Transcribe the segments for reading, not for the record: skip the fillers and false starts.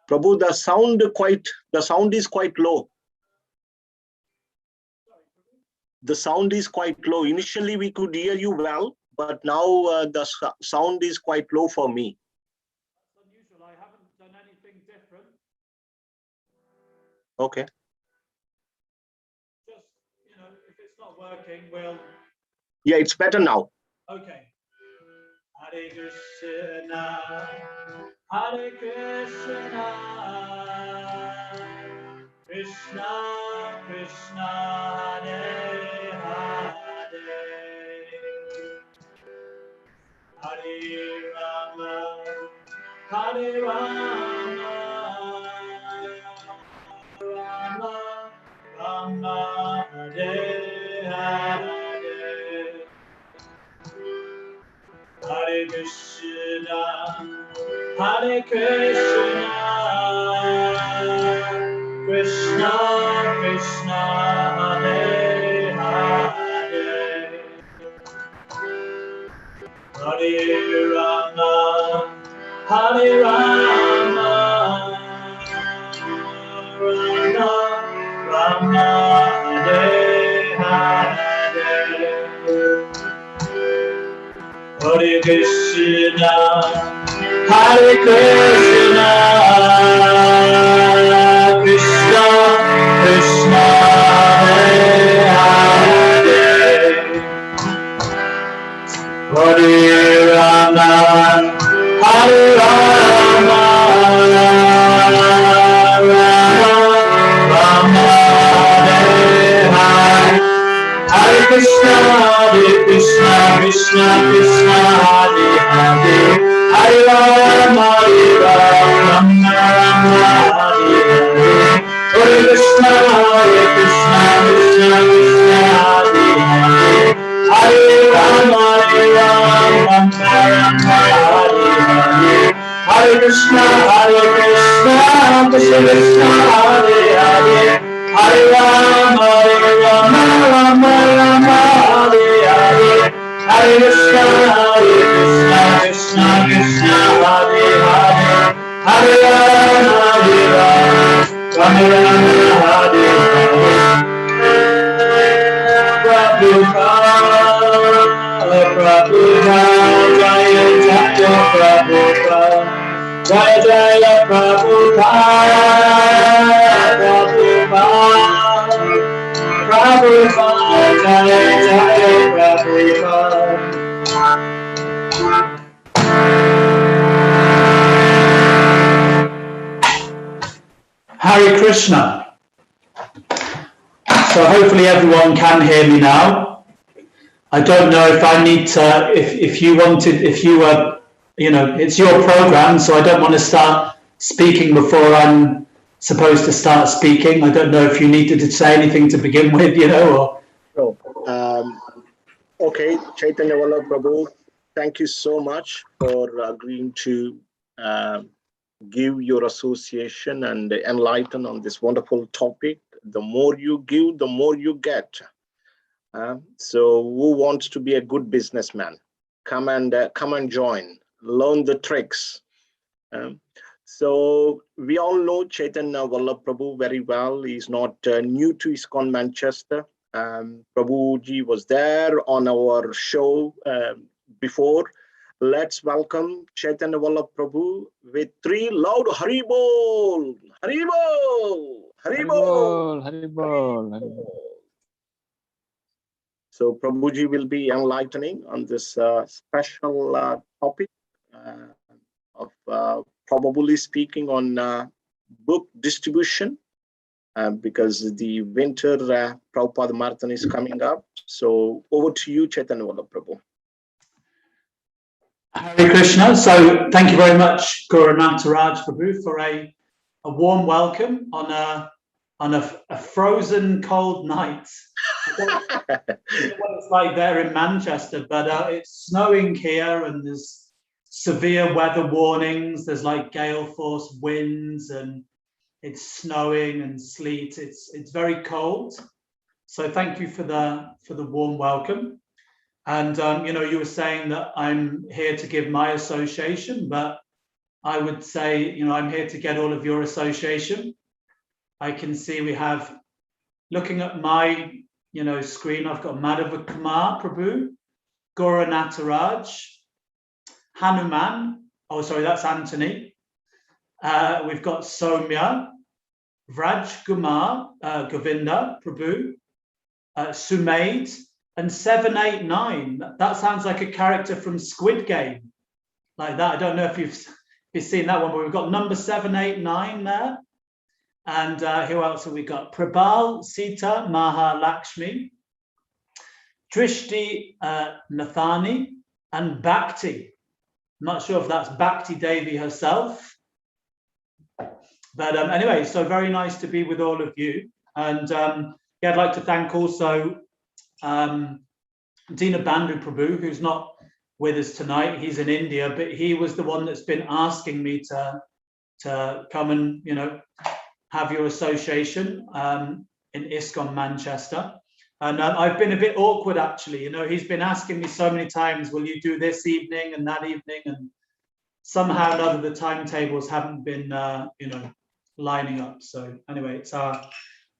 Prabhu, the sound is quite low. The sound is quite low. Initially, we could hear you well, but now the sound is quite low for me. That's unusual. I haven't done anything different. Okay. Just, if it's not working, we'll... Yeah, it's better now. Okay. Hare Krishna, Hare Krishna, Krishna Krishna, Hare Hare, Hare Rama, Hare Rama, Rama Rama, Hare Hare, Hare Krishna, Hare Krishna, Krishna Krishna, Hare Hare, Hare Rama, Hare Rama, Rama Rama, Hare Hare, Hare Krishna, Hare Krishna, Krishna Krishna, Hare Hare, Hare Rama, Hare Rama, Rama Rama, Hare Hare, Hare Krishna, Krishna Krishna, Hare Hare, Hare Rama, Rama Rama, Hare Hare, Hare Krishna, Krishna Krishna, Hare Hare, Hare Rama, Rama Rama, Hare Hare, Hare Krishna, Krishna Krishna, Hare Hare, Hare Rama, Rama Rama, Hare Hare, Hare Krishna, Krishna Krishna, Hare Hare, Hare Rama, Rama Rama, Hare Hare. Prabhupada, Jaya Jaya Prabhupada, Jaya Jaya Prabhupada, Prabhupada, Jaya Jaya Prabhupada. Hare Krishna. So hopefully everyone can hear me now. I don't know if I need to, if you were, it's your program, so I don't want to start speaking before I'm supposed to start speaking. I don't know if you needed to say anything to begin with, or... No. Okay, Chaitanya Vallabh Prabhu, thank you so much for agreeing to give your association and enlighten on this wonderful topic. The more you give, the more you get. So who wants to be a good businessman? Come and join, learn the tricks. So we all know Chaitanya Vallabh Prabhu very well. He's not new to ISKCON Manchester. Prabhuji was there on our show before. Let's welcome Chaitanya Vallabh Prabhu with 3 loud Haribol, Haribol, Haribol, Haribol. So Prabhuji will be enlightening on this special topic of probably speaking on book distribution because the winter Prabhupada Marathon is coming up. So over to you, Chaitanya Vallabh Prabhu. Hare Krishna. So thank you very much, Guru Nataraj Prabhu, for a warm welcome on a frozen cold night. I don't know what it's like there in Manchester, but it's snowing here and there's severe weather warnings. There's like gale force winds and it's snowing and sleet. It's very cold. So thank you for the warm welcome. And you were saying that I'm here to give my association, but I would say, I'm here to get all of your association. I can see we have, looking at my, screen, I've got Madhava Kumar Prabhu, Guru Nataraj, Hanuman. Oh, sorry, that's Anthony. We've got Soumya, Vraj Kumar, Govinda Prabhu, Sumaid, and 789. That sounds like a character from Squid Game, like that. I don't know if you've seen that one, but we've got number 789 there. And who else have we got? Prabal, Sita, Maha Lakshmi, Drishti Nathani, and Bhakti. I'm not sure if that's Bhakti Devi herself. But anyway, so very nice to be with all of you. And I'd like to thank also Dina Bandhu Prabhu, who's not with us tonight. He's in India, but he was the one that's been asking me to come and, have your association in ISKCON Manchester. And I've been a bit awkward, actually. He's been asking me so many times, will you do this evening and that evening? And somehow or another, the timetables haven't been, lining up. So anyway, it's our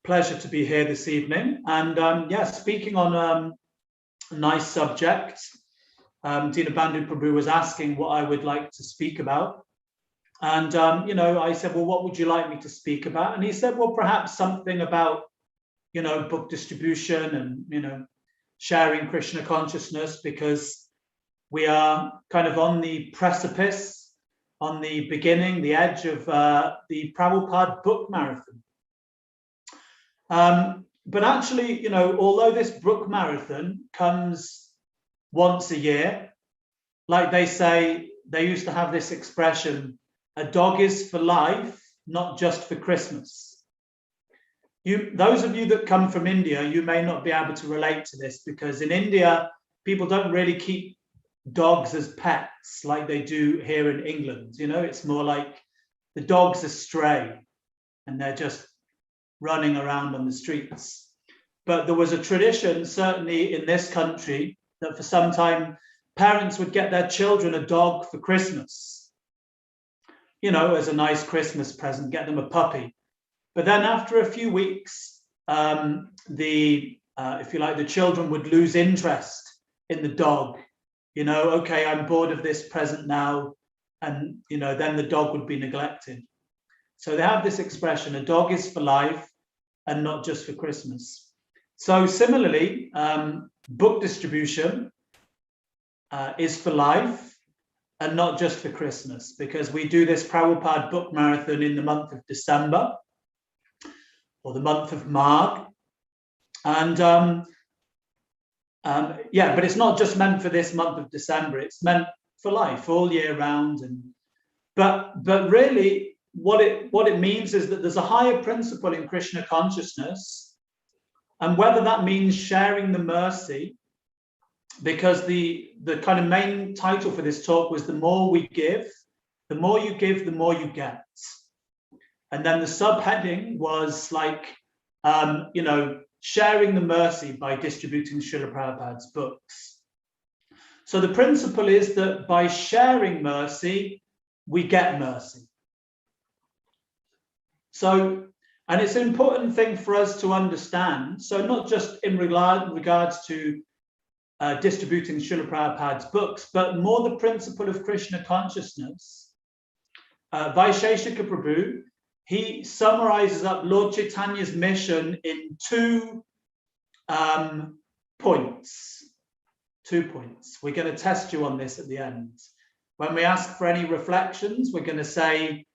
pleasure to be here this evening. And speaking on a nice subject, Dina Bandhu Prabhu was asking what I would like to speak about. And, I said, well, what would you like me to speak about? And he said, well, perhaps something about, book distribution and, sharing Krishna consciousness, because we are kind of on the precipice, on the beginning, the edge of the Prabhupada book marathon. But actually, although this book marathon comes once a year, like they say, they used to have this expression, a dog is for life, not just for Christmas. Those of you that come from India, you may not be able to relate to this, because in India, people don't really keep dogs as pets like they do here in England. It's more like the dogs are stray and they're just running around on the streets. But there was a tradition, certainly in this country, that for some time, parents would get their children a dog for Christmas. As a nice Christmas present, get them a puppy. But then after a few weeks, if you like, the children would lose interest in the dog. Okay, I'm bored of this present now. And, then the dog would be neglected. So they have this expression, a dog is for life and not just for Christmas. So similarly, book distribution is for life and not just for Christmas, because we do this Prabhupada book marathon in the month of December or the month of March. And but it's not just meant for this month of December, it's meant for life all year round. But really what it means is that there's a higher principle in Krishna consciousness, and whether that means sharing the mercy because the kind of main title for this talk was the more we give, the more you give, the more you get. And then the subheading was like, sharing the mercy by distributing Srila Prabhupada's books. So the principle is that by sharing mercy, we get mercy. So, and it's an important thing for us to understand. So not just in regards to distributing Srila Prabhupada's books, but more the principle of Krishna consciousness. Vaisheshika Prabhu, he summarizes up Lord Chaitanya's mission in 2 points. 2 points. We're going to test you on this at the end. When we ask for any reflections, we're going to say,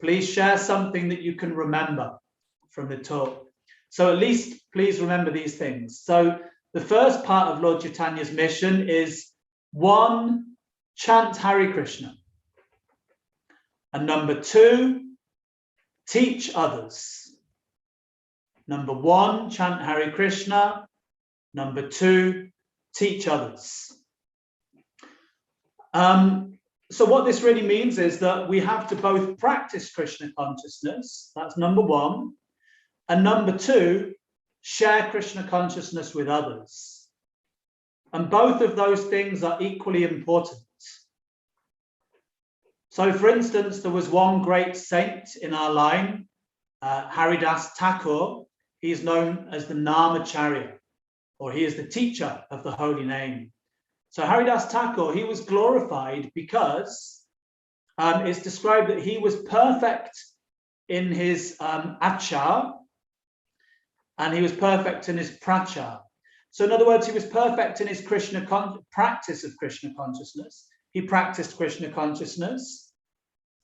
please share something that you can remember from the talk. So at least please remember these things. So the first part of Lord Chaitanya's mission is 1, chant Hare Krishna. And number 2, teach others. Number 1, chant Hare Krishna. Number 2, teach others. So what this really means is that we have to both practice Krishna consciousness, that's number 1, and number 2, share Krishna consciousness with others. And both of those things are equally important. So for instance, there was one great saint in our line, Haridas Thakur. He's known as the Namacharya, or he is the teacher of the holy name. So Haridas Thakur, he was glorified because it's described that he was perfect in his achar, and he was perfect in his prachar. So in other words, he was perfect in his practice of Krishna consciousness. He practiced Krishna consciousness,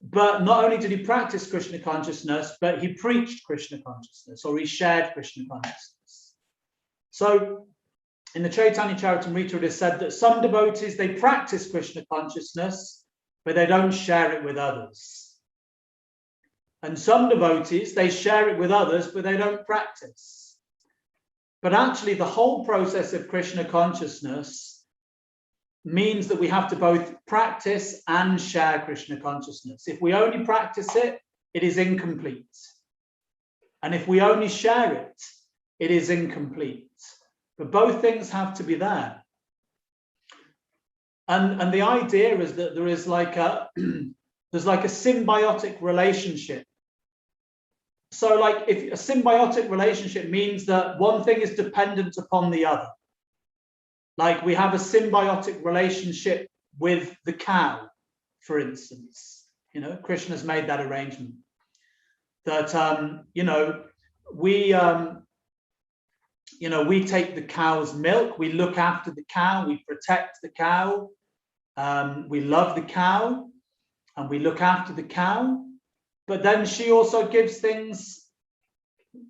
but not only did he practice Krishna consciousness, but he preached Krishna consciousness, or he shared Krishna consciousness. So in the Chaitanya Charitamrita, it is said that some devotees, they practice Krishna consciousness, but they don't share it with others. And some devotees, they share it with others, but they don't practice. But actually, the whole process of Krishna consciousness means that we have to both practice and share Krishna consciousness. If we only practice it, it is incomplete. And if we only share it, it is incomplete. But both things have to be there. And the idea is that there is like a there's like a symbiotic relationship. So like if a symbiotic relationship means that one thing is dependent upon the other. Like we have a symbiotic relationship with the cow, for instance. Krishna's made that arrangement. That we take the cow's milk, we look after the cow, we protect the cow, we love the cow, and we look after the cow. But then she also gives things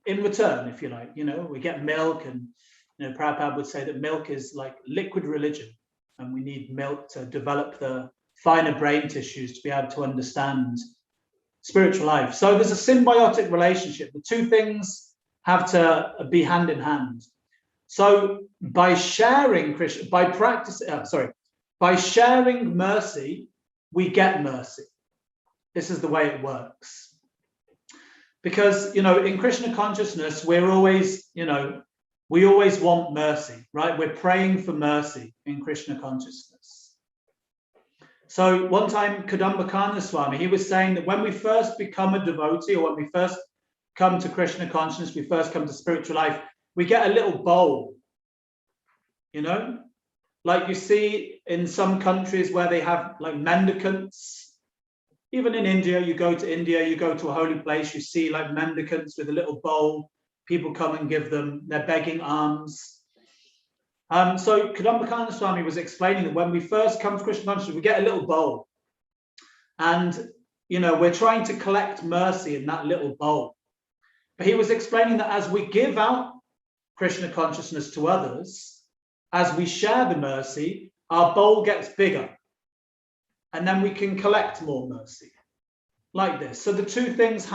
in return, if you like. We get milk, and Prabhupada would say that milk is like liquid religion, and we need milk to develop the finer brain tissues to be able to understand spiritual life. So there's a symbiotic relationship. The two things have to be hand in hand. So by sharing by sharing mercy, we get mercy. This is the way it works. Because in Krishna consciousness, we're always, we always want mercy, right? We're praying for mercy in Krishna consciousness. So one time, Kadambakana Swami, he was saying that when we first become a devotee, or when we first come to Krishna consciousness, we first come to spiritual life, we get a little bowl, like you see in some countries where they have like mendicants. Even in India, you go to a holy place, you see like mendicants with a little bowl. People come and give them, they're begging alms. So Kadambakana Swami was explaining that when we first come to Krishna consciousness, we get a little bowl. And, we're trying to collect mercy in that little bowl. But he was explaining that as we give out Krishna consciousness to others, as we share the mercy, our bowl gets bigger. And then we can collect more mercy. Like this. So the two things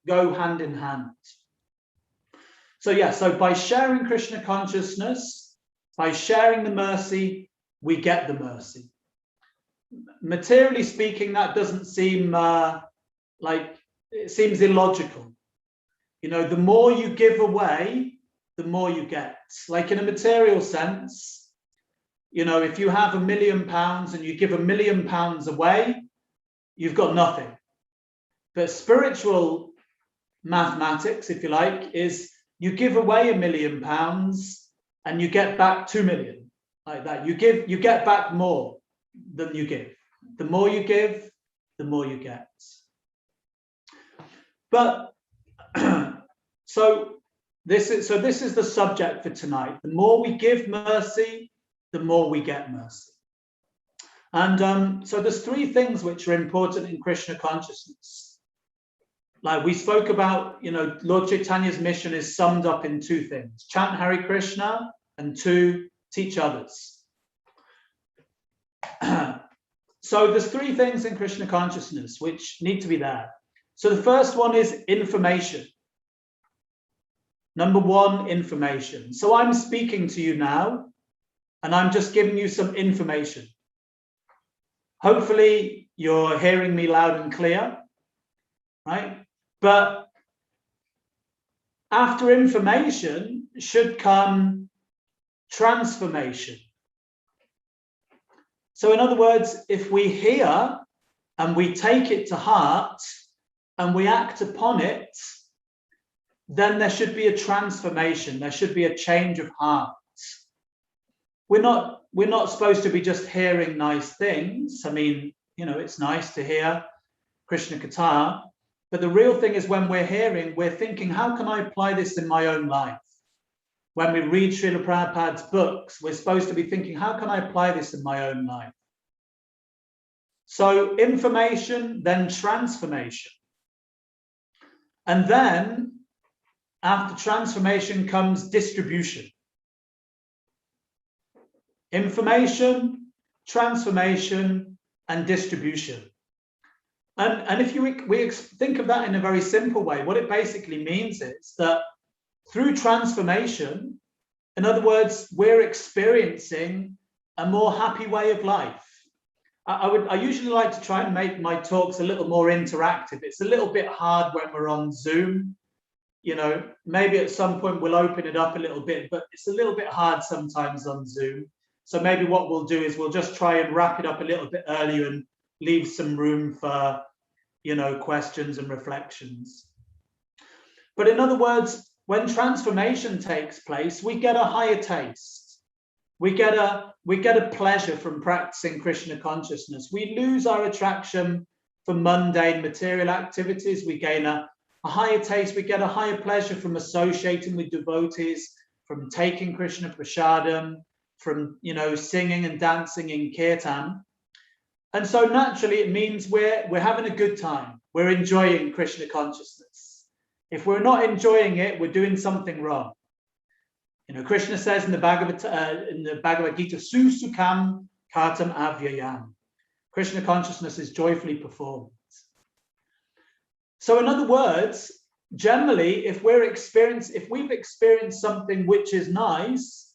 go hand in hand. So by sharing Krishna consciousness, By sharing the mercy, we get the mercy. Materially speaking, that doesn't seem like, it seems illogical. You know, the more you give away, the more you get. Like in a material sense, you know, if you have £1 million and you give £1 million away, you've got nothing. But spiritual mathematics, if you like, is you give away £1 million and you get back 2 million, like that. You get back more than you give. The more you give, the more you get. But so this is the subject for tonight. The more we give mercy, the more we get mercy. And so there's 3 things which are important in Krishna consciousness. Like we spoke about, you know, Lord Chaitanya's mission is summed up in 2 things: chant Hare Krishna, and 2, teach others. So there's 3 things in Krishna consciousness which need to be there. So the first one is information. Number 1, information. So I'm speaking to you now, and I'm just giving you some information. Hopefully you're hearing me loud and clear, right? But after information should come transformation. So in other words, if we hear and we take it to heart and we act upon it, then there should be a transformation. There should be a change of heart. We're not supposed to be just hearing nice things. I mean, you know, it's nice to hear Krishna Katha, but the real thing is when we're hearing, we're thinking, how can I apply this in my own life? When we read Srila Prabhupada's books, we're supposed to be thinking, how can I apply this in my own life? So information, then transformation. And then after transformation comes distribution. Information, transformation, and distribution. And if we think of that in a very simple way, what it basically means is that through transformation, in other words, we're experiencing a more happy way of life. I usually like to try and make my talks a little more interactive. It's a little bit hard when we're on Zoom. You know, maybe at some point we'll open it up a little bit, but it's a little bit hard sometimes on Zoom. So maybe what we'll do is we'll just try and wrap it up a little bit earlier and leave some room for, you know, questions and reflections. But in other words, when transformation takes place, we get a higher taste. We get a pleasure from practicing Krishna consciousness. We lose our attraction for mundane material activities. We gain a higher taste. We get a higher pleasure from associating with devotees, from taking Krishna prasadam, from, you know, singing and dancing in kirtan. And so naturally it means we're having a good time. We're enjoying Krishna consciousness. If we're not enjoying it, we're doing something wrong. You know, Krishna says in the Bhagavad Gita, Susukam kartam avyayam. Krishna consciousness is joyfully performed. So in other words, generally, if we've experienced something which is nice,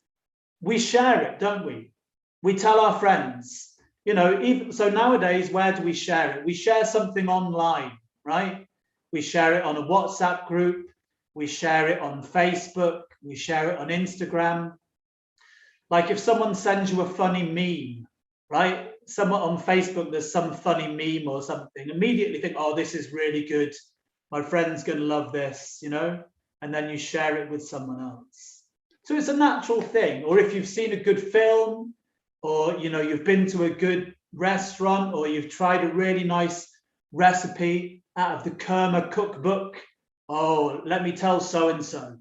we share it, don't we? We tell our friends. You know, so nowadays, where do we share it? We share something online, right? We share it on a WhatsApp group. We share it on Facebook. We share it on Instagram. Like if someone sends you a funny meme, right? Someone on Facebook, there's some funny meme or something. Immediately think, oh, this is really good. My friend's going to love this, you know? And then you share it with someone else. So it's a natural thing. Or if you've seen a good film, or, you know, you've been to a good restaurant, or you've tried a really nice recipe out of the Karma cookbook. Oh, let me tell so-and-so,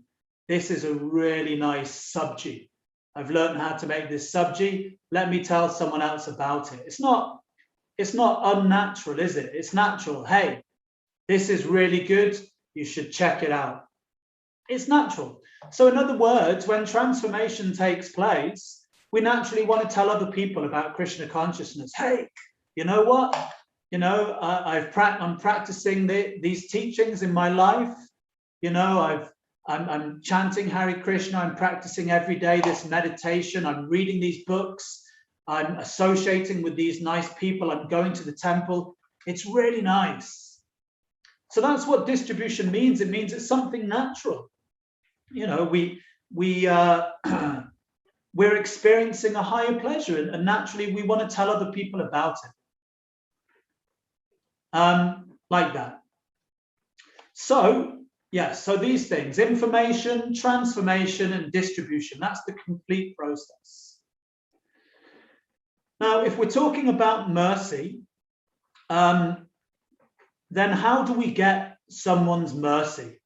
this is a really nice sabji. I've learned how to make this sabji. Let me tell someone else about it. It's not unnatural, is it? It's natural. Hey, this is really good. You should check it out. It's natural. So in other words, when transformation takes place, we naturally want to tell other people about Krishna consciousness. Hey, you know what? You know, I'm practicing these teachings in my life. You know, I'm chanting Hare Krishna, I'm practicing every day this meditation, I'm reading these books, I'm associating with these nice people, I'm going to the temple. It's really nice. So that's what distribution means. It means it's something natural. You know, we're experiencing a higher pleasure, and naturally we want to tell other people about it. Like that. So, yes, so these things, information, transformation, and distribution, that's the complete process. Now, if we're talking about mercy, then how do we get someone's mercy?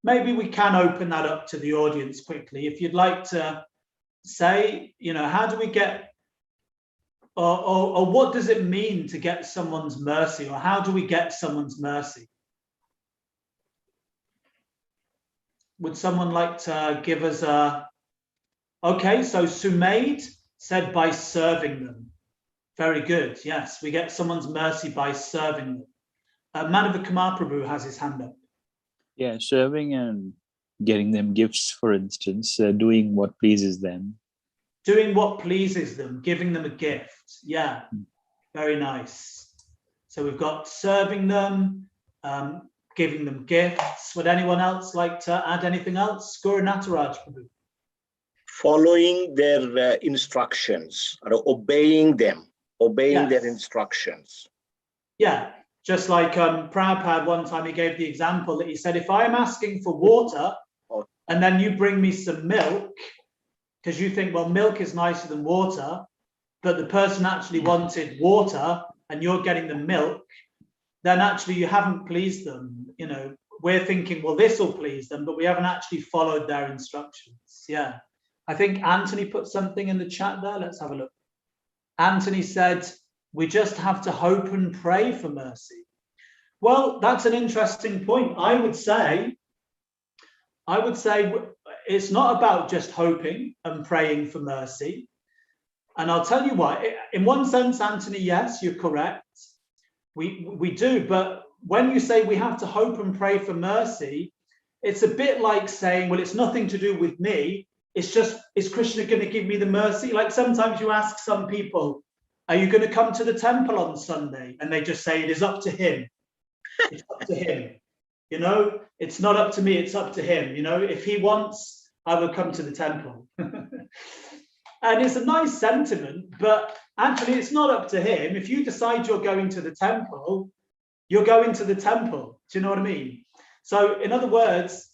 Maybe we can open that up to the audience quickly. If you'd like to say, you know, how do we get, or what does it mean to get someone's mercy, or how do we get someone's mercy? Would someone like to give us a, okay, so Sumaid said by serving them. Very good, yes, we get someone's mercy by serving them. Madhava Kumar Prabhu has his hand up. Yeah, serving and getting them gifts, for instance, doing what pleases them. Doing what pleases them, giving them a gift. Yeah, very nice. So we've got serving them, giving them gifts. Would anyone else like to add anything else? Guru Nataraj Prabhu. Following their instructions, or obeying them, obeying their instructions. Yeah, just like Prabhupada one time, he gave the example that he said, if I'm asking for water and then you bring me some milk, because you think, well, milk is nicer than water, but the person actually wanted water and you're getting the milk, then actually you haven't pleased them. You know, we're thinking, well, this will please them, but we haven't actually followed their instructions. Yeah. I think Anthony put something in the chat there. Let's have a look. Anthony said, we just have to hope and pray for mercy. Well, that's an interesting point. I would say it's not about just hoping and praying for mercy. And I'll tell you why. In one sense, Anthony, yes, you're correct. We do. But when you say we have to hope and pray for mercy, it's a bit like saying, well, it's nothing to do with me. It's just, is Krishna going to give me the mercy? Like sometimes you ask some people, are you going to come to the temple on Sunday? And they just say, it is up to him. It's up to him. You know, it's not up to me, it's up to him. You know, if he wants, I will come to the temple. And it's a nice sentiment, but actually it's not up to him. If you decide you're going to the temple, you're going to the temple. Do you know what I mean? So in other words,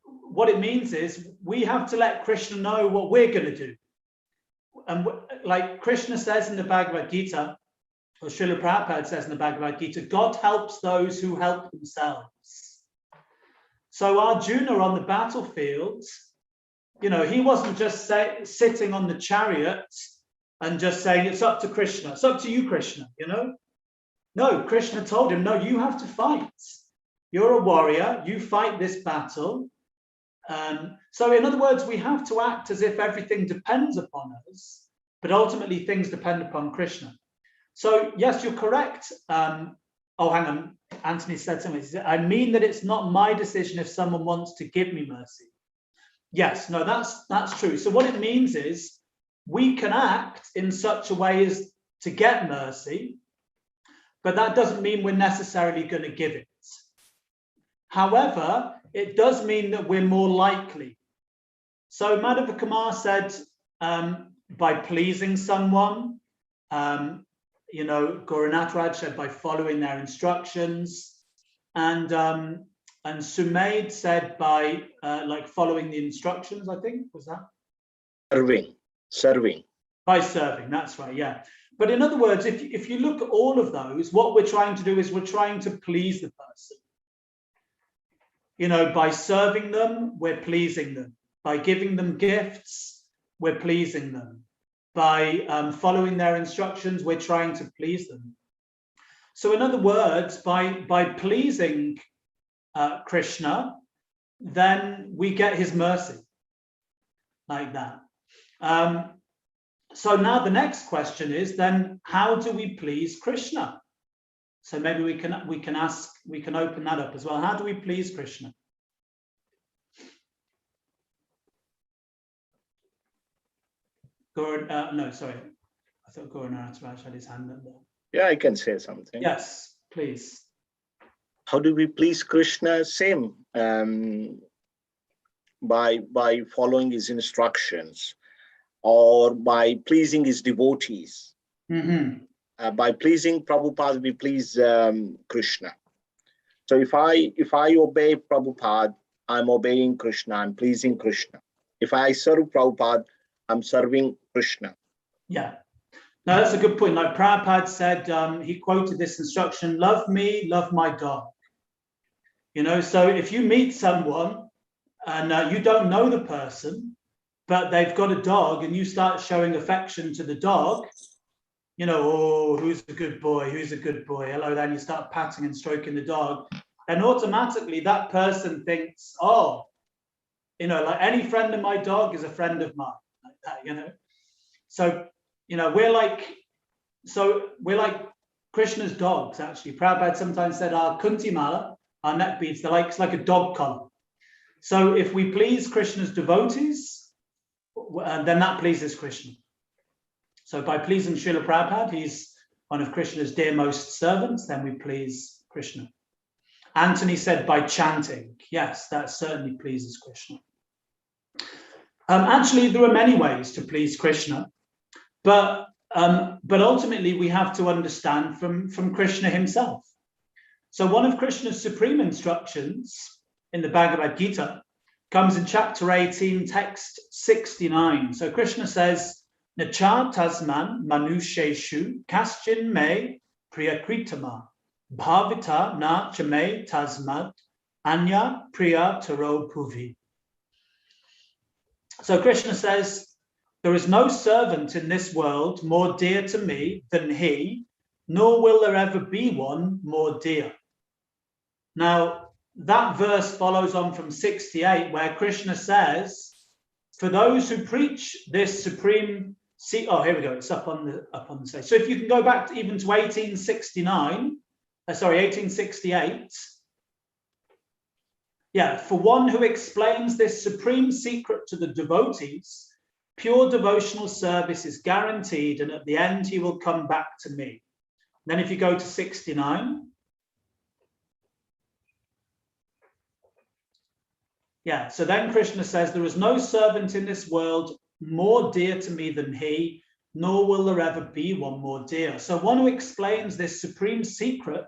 what it means is we have to let Krishna know what we're going to do. And like Krishna says in the Bhagavad Gita, or Srila Prabhupada says in the Bhagavad Gita, God helps those who help themselves. So Arjuna on the battlefield, you know, he wasn't just sitting on the chariot and just saying, it's up to Krishna. It's up to you, Krishna, you know? No, Krishna told him, no, you have to fight. You're a warrior. You fight this battle. So in other words, we have to act as if everything depends upon us, but ultimately things depend upon Krishna. So yes, you're correct. Oh, hang on. Anthony said something. He said, I mean that it's not my decision if someone wants to give me mercy. Yes, no, that's true. So what it means is we can act in such a way as to get mercy, but that doesn't mean we're necessarily going to give it. However, it does mean that we're more likely. So Madhava Kumar said, by pleasing someone, you know, Guru Nataraj said by following their instructions, and Sumaid said by like following the instructions, I think, was that? Serving. By serving, that's right, yeah. But in other words, if you look at all of those, what we're trying to do is we're trying to please the person. You know, by serving them, we're pleasing them. By giving them gifts, we're pleasing them. By following their instructions, we're trying to please them. So in other words, by pleasing Krishna, then we get his mercy, like that. So now the next question is then, how do we please Krishna? So maybe we can open that up as well. How do we please Krishna? No, sorry. I thought Guru Narathraj had his hand up there. Yeah, I can say something. Yes, please. How do we please Krishna? Same, by following his instructions, or by pleasing his devotees. By pleasing Prabhupada, we please Krishna. So if I obey Prabhupada, I'm obeying Krishna, I'm pleasing Krishna. If I serve Prabhupada, I'm serving Krishna. Yeah. Now that's a good point. Like Prabhupada said, he quoted this instruction, love me, love my dog. You know, so if you meet someone and you don't know the person, but they've got a dog and you start showing affection to the dog, you know, oh, who's a good boy? Who's a good boy? Hello, then you start patting and stroking the dog. And automatically that person thinks, oh, you know, like any friend of my dog is a friend of mine, like that, you know. So, you know, we're like Krishna's dogs, actually. Prabhupada sometimes said our kuntimala, our neck beads, it's like a dog collar. So if we please Krishna's devotees, then that pleases Krishna. So by pleasing Srila Prabhupada, he's one of Krishna's dearmost servants, then we please Krishna. Anthony said by chanting. Yes, that certainly pleases Krishna. Actually, there are many ways to please Krishna, but ultimately we have to understand from Krishna himself. So one of Krishna's supreme instructions in the Bhagavad Gita comes in chapter 18, text 69. So Krishna says, Nacha tasman manusheshu kaschin me priyakritama bhavita na chame tasmad anya priya taro bhuvi. So Krishna says, there is no servant in this world more dear to me than he, nor will there ever be one more dear. Now, that verse follows on from 68, where Krishna says, for those who preach this supreme, here we go, it's up on the stage. So if you can go back even to 1868. Yeah, for one who explains this supreme secret to the devotees, pure devotional service is guaranteed, and at the end he will come back to me. Then if you go to 69. Yeah, so then Krishna says, there is no servant in this world more dear to me than he, nor will there ever be one more dear. So one who explains this supreme secret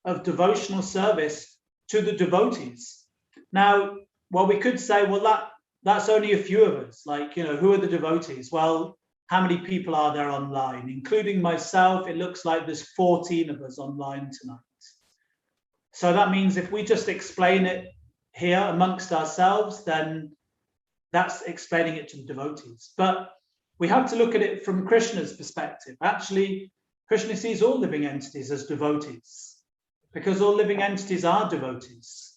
of devotional service to the devotees. Now, well, we could say, well, that's only a few of us. Like, you know, who are the devotees? Well, how many people are there online? Including myself, it looks like there's 14 of us online tonight. So that means if we just explain it here amongst ourselves, then that's explaining it to the devotees. But we have to look at it from Krishna's perspective. Actually, Krishna sees all living entities as devotees, because all living entities are devotees.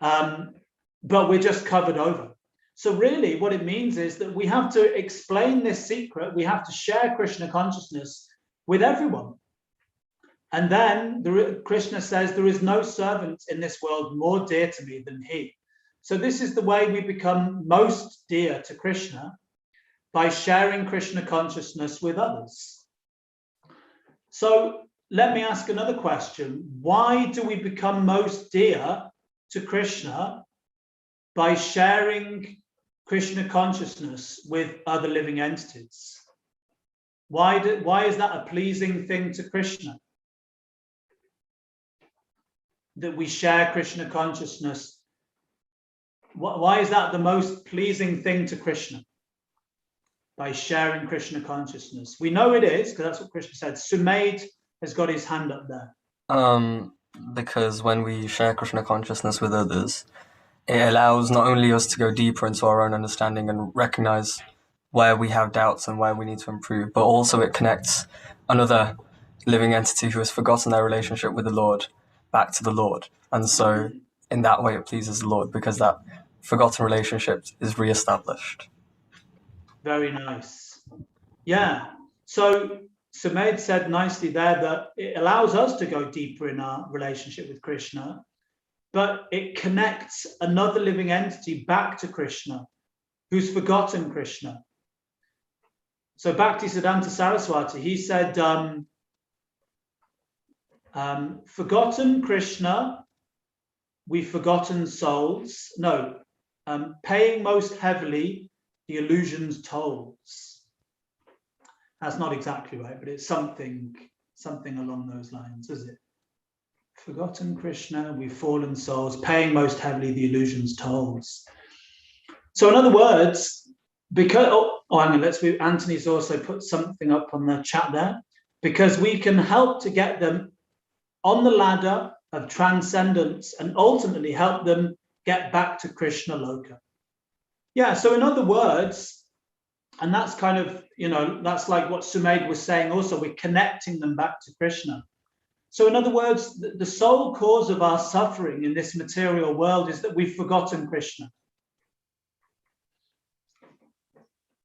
But we're just covered over. So really what it means is that we have to explain this secret. We have to share Krishna consciousness with everyone. And then Krishna says, there is no servant in this world more dear to me than he. So this is the way we become most dear to Krishna, by sharing Krishna consciousness with others. So let me ask another question. Why do we become most dear to Krishna by sharing Krishna consciousness with other living entities? Why is that a pleasing thing to Krishna? That we share Krishna consciousness. Why is that the most pleasing thing to Krishna? By sharing Krishna consciousness. We know it is, because that's what Krishna said. Sumaid has got his hand up there. Because when we share Krishna consciousness with others, it allows not only us to go deeper into our own understanding and recognize where we have doubts and where we need to improve, but also it connects another living entity who has forgotten their relationship with the Lord back to the Lord. And so in that way it pleases the Lord, because that forgotten relationship is reestablished. Very nice. Yeah. So Sumaid said nicely there that it allows us to go deeper in our relationship with Krishna, but it connects another living entity back to Krishna who's forgotten Krishna. So Bhaktisiddhanta Saraswati, he said, forgotten Krishna, we've forgotten souls. No, paying most heavily the illusion's tolls. That's not exactly right, but it's something along those lines, is it? Forgotten Krishna, we've fallen souls, paying most heavily the illusion's tolls. So in other words, because Anthony's also put something up on the chat there, because we can help to get them on the ladder of transcendence and ultimately help them get back to Krishna Loka. Yeah, so in other words, and that's kind of, that's like what Sumed was saying also, we're connecting them back to Krishna. So in other words, the sole cause of our suffering in this material world is that we've forgotten Krishna.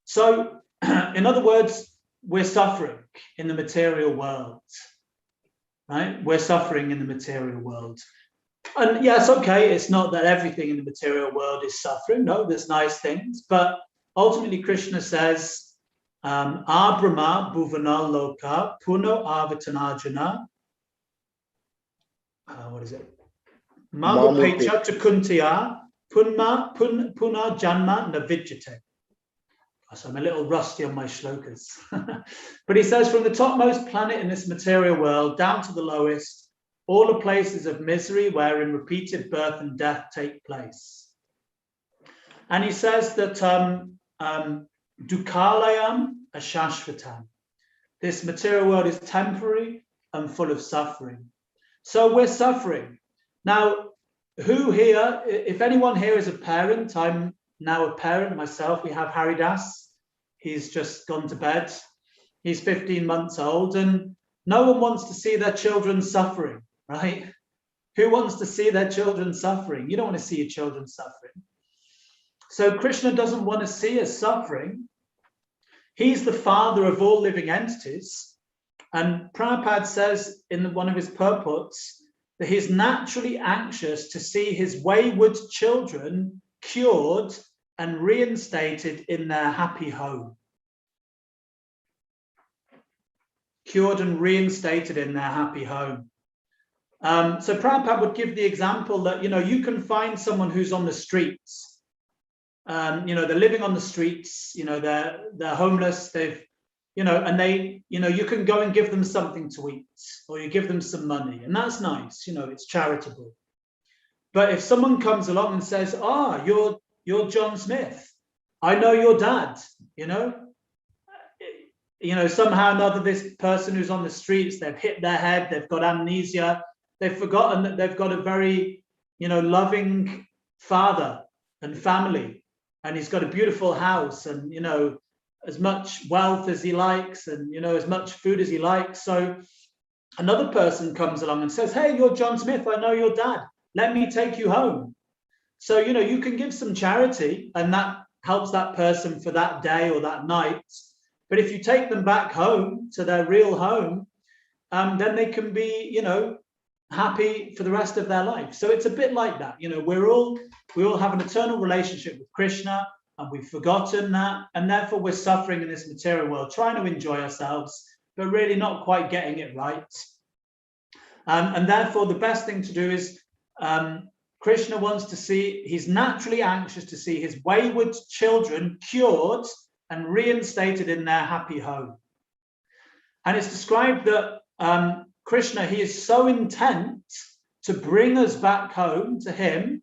So in other words, we're suffering in the material world, right? We're suffering in the material world. And yes, okay, it's not that everything in the material world is suffering. No, there's nice things. But ultimately, Krishna says, Abrahma bhuvana loka puno avatanajana. What is it? Mamupecha chakuntiya puna janma navidyate. So I'm a little rusty on my shlokas. But he says, from the topmost planet in this material world down to the lowest, all the places of misery wherein repeated birth and death take place. And he says that dukkhalayam ashashvatam. This material world is temporary and full of suffering. So we're suffering. Now, who here, if anyone here is a parent, I'm now a parent myself. We have Haridas. He's just gone to bed. He's 15 months old, and no one wants to see their children suffering, right? Who wants to see their children suffering? You don't want to see your children suffering. So Krishna doesn't want to see us suffering. He's the father of all living entities. And Prabhupada says in one of his purports that he's naturally anxious to see his wayward children cured and reinstated in their happy home. Cured and reinstated in their happy home. So Prabhupada would give the example that, you can find someone who's on the streets. They're living on the streets, they're homeless, they've, and they, you can go and give them something to eat, or you give them some money, and that's nice, it's charitable. But if someone comes along and says, you're John Smith, I know your dad, somehow or another, this person who's on the streets, they've hit their head, they've got amnesia, they've forgotten that they've got a very, loving father and family, and he's got a beautiful house and, as much wealth as he likes and, as much food as he likes. So another person comes along and says, hey, you're John Smith, I know your dad, let me take you home. So, you can give some charity and that helps that person for that day or that night. But if you take them back home to their real home, then they can be, happy for the rest of their life. So it's a bit like that. We all have an eternal relationship with Krishna, and we've forgotten that. And therefore we're suffering in this material world, trying to enjoy ourselves, but really not quite getting it right. And therefore the best thing to do is, Krishna wants to see, he's naturally anxious to see his wayward children cured and reinstated in their happy home. And it's described that Krishna, he is so intent to bring us back home to him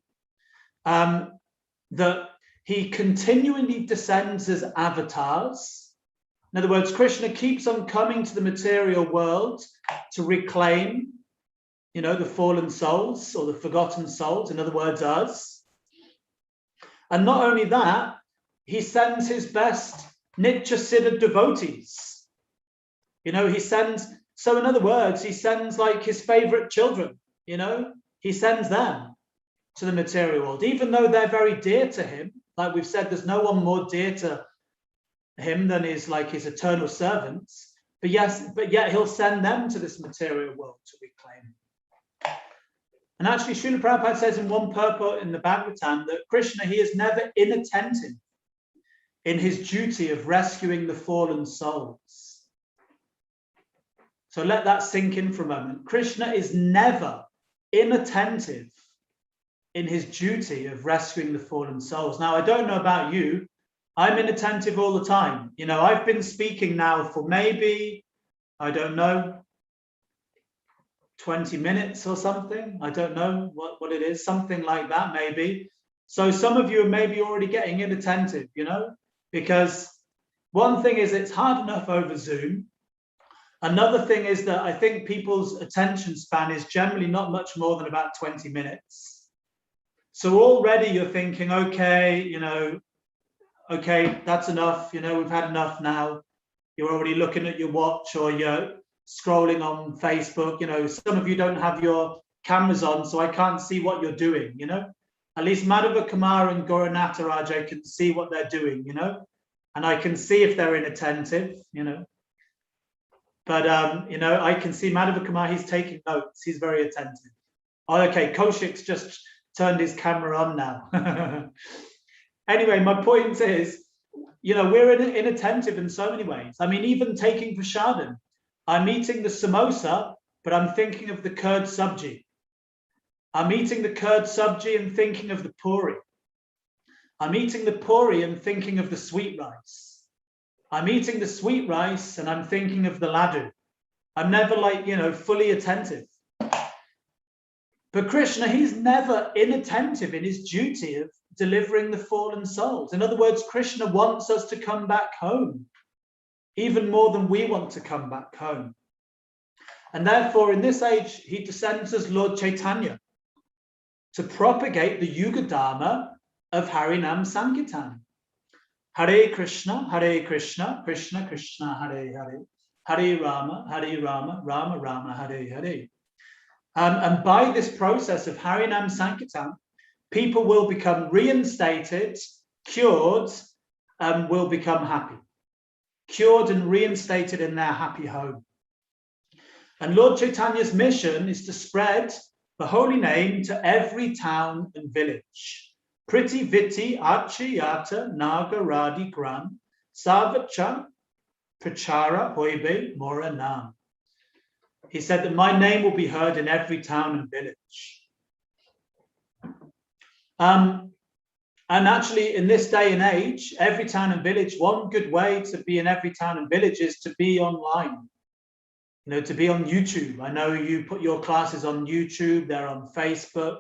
that he continually descends as avatars. In other words, Krishna keeps on coming to the material world to reclaim the fallen souls or the forgotten souls, in other words, us. And not only that, he sends his best Nitya Siddha devotees. He sends, so in other words, he sends like his favorite children, he sends them to the material world, even though they're very dear to him. Like we've said, there's no one more dear to him than his eternal servants. But yet he'll send them to this material world to reclaim. And actually, Srila Prabhupada says in one purport in the Bhagavatam that Krishna, he is never inattentive in his duty of rescuing the fallen souls. So let that sink in for a moment. Krishna is never inattentive in his duty of rescuing the fallen souls. Now, I don't know about you, I'm inattentive all the time. You know, I've been speaking now for maybe, I don't know, 20 minutes or something. I don't know what it is, something like that maybe. So some of you are maybe already getting inattentive, you know, because one thing is it's hard enough over Zoom. Another thing is that I think people's attention span is generally not much more than about 20 minutes. So already you're thinking, okay, you know, okay, that's enough. You know, we've had enough now. You're already looking at your watch or you're scrolling on Facebook. You know, some of you don't have your cameras on, so I can't see what you're doing, you know. At least Madhava Kumar and Gauranath Raj, I can see what they're doing, you know, and I can see if they're inattentive, you know. But, you know, I can see Madhava Kumar, he's taking notes. He's very attentive. Oh, okay, Kaushik's just turned his camera on now. Anyway, my point is, you know, we're inattentive in so many ways. I mean, even taking prasadam. I'm eating the samosa, but I'm thinking of the curd sabji. I'm eating the curd sabji and thinking of the puri. I'm eating the puri and thinking of the sweet rice. I'm eating the sweet rice and I'm thinking of the laddu. I'm never like, you know, fully attentive. But Krishna, he's never inattentive in his duty of delivering the fallen souls. In other words, Krishna wants us to come back home, even more than we want to come back home. And therefore, in this age, he descends as Lord Chaitanya to propagate the Yuga Dharma of Harinam Sankirtan. Hare Krishna, Krishna Krishna, Hare Hare, Hare Rama, Rama Rama, Hare Hare. And by this process of Harinam Sankirtan, people will become reinstated, cured, and will become happy. Cured and reinstated in their happy home. And Lord Chaitanya's mission is to spread the holy name to every town and village. Priti Viti Achiyata Nagaradi Gram Savacha Prachara Hoibe Mora Nam. He said that my name will be heard in every town and village. And actually, in this day and age, every town and village, one good way to be in every town and village is to be online. You know, to be on YouTube. I know you put your classes on YouTube, they're on Facebook.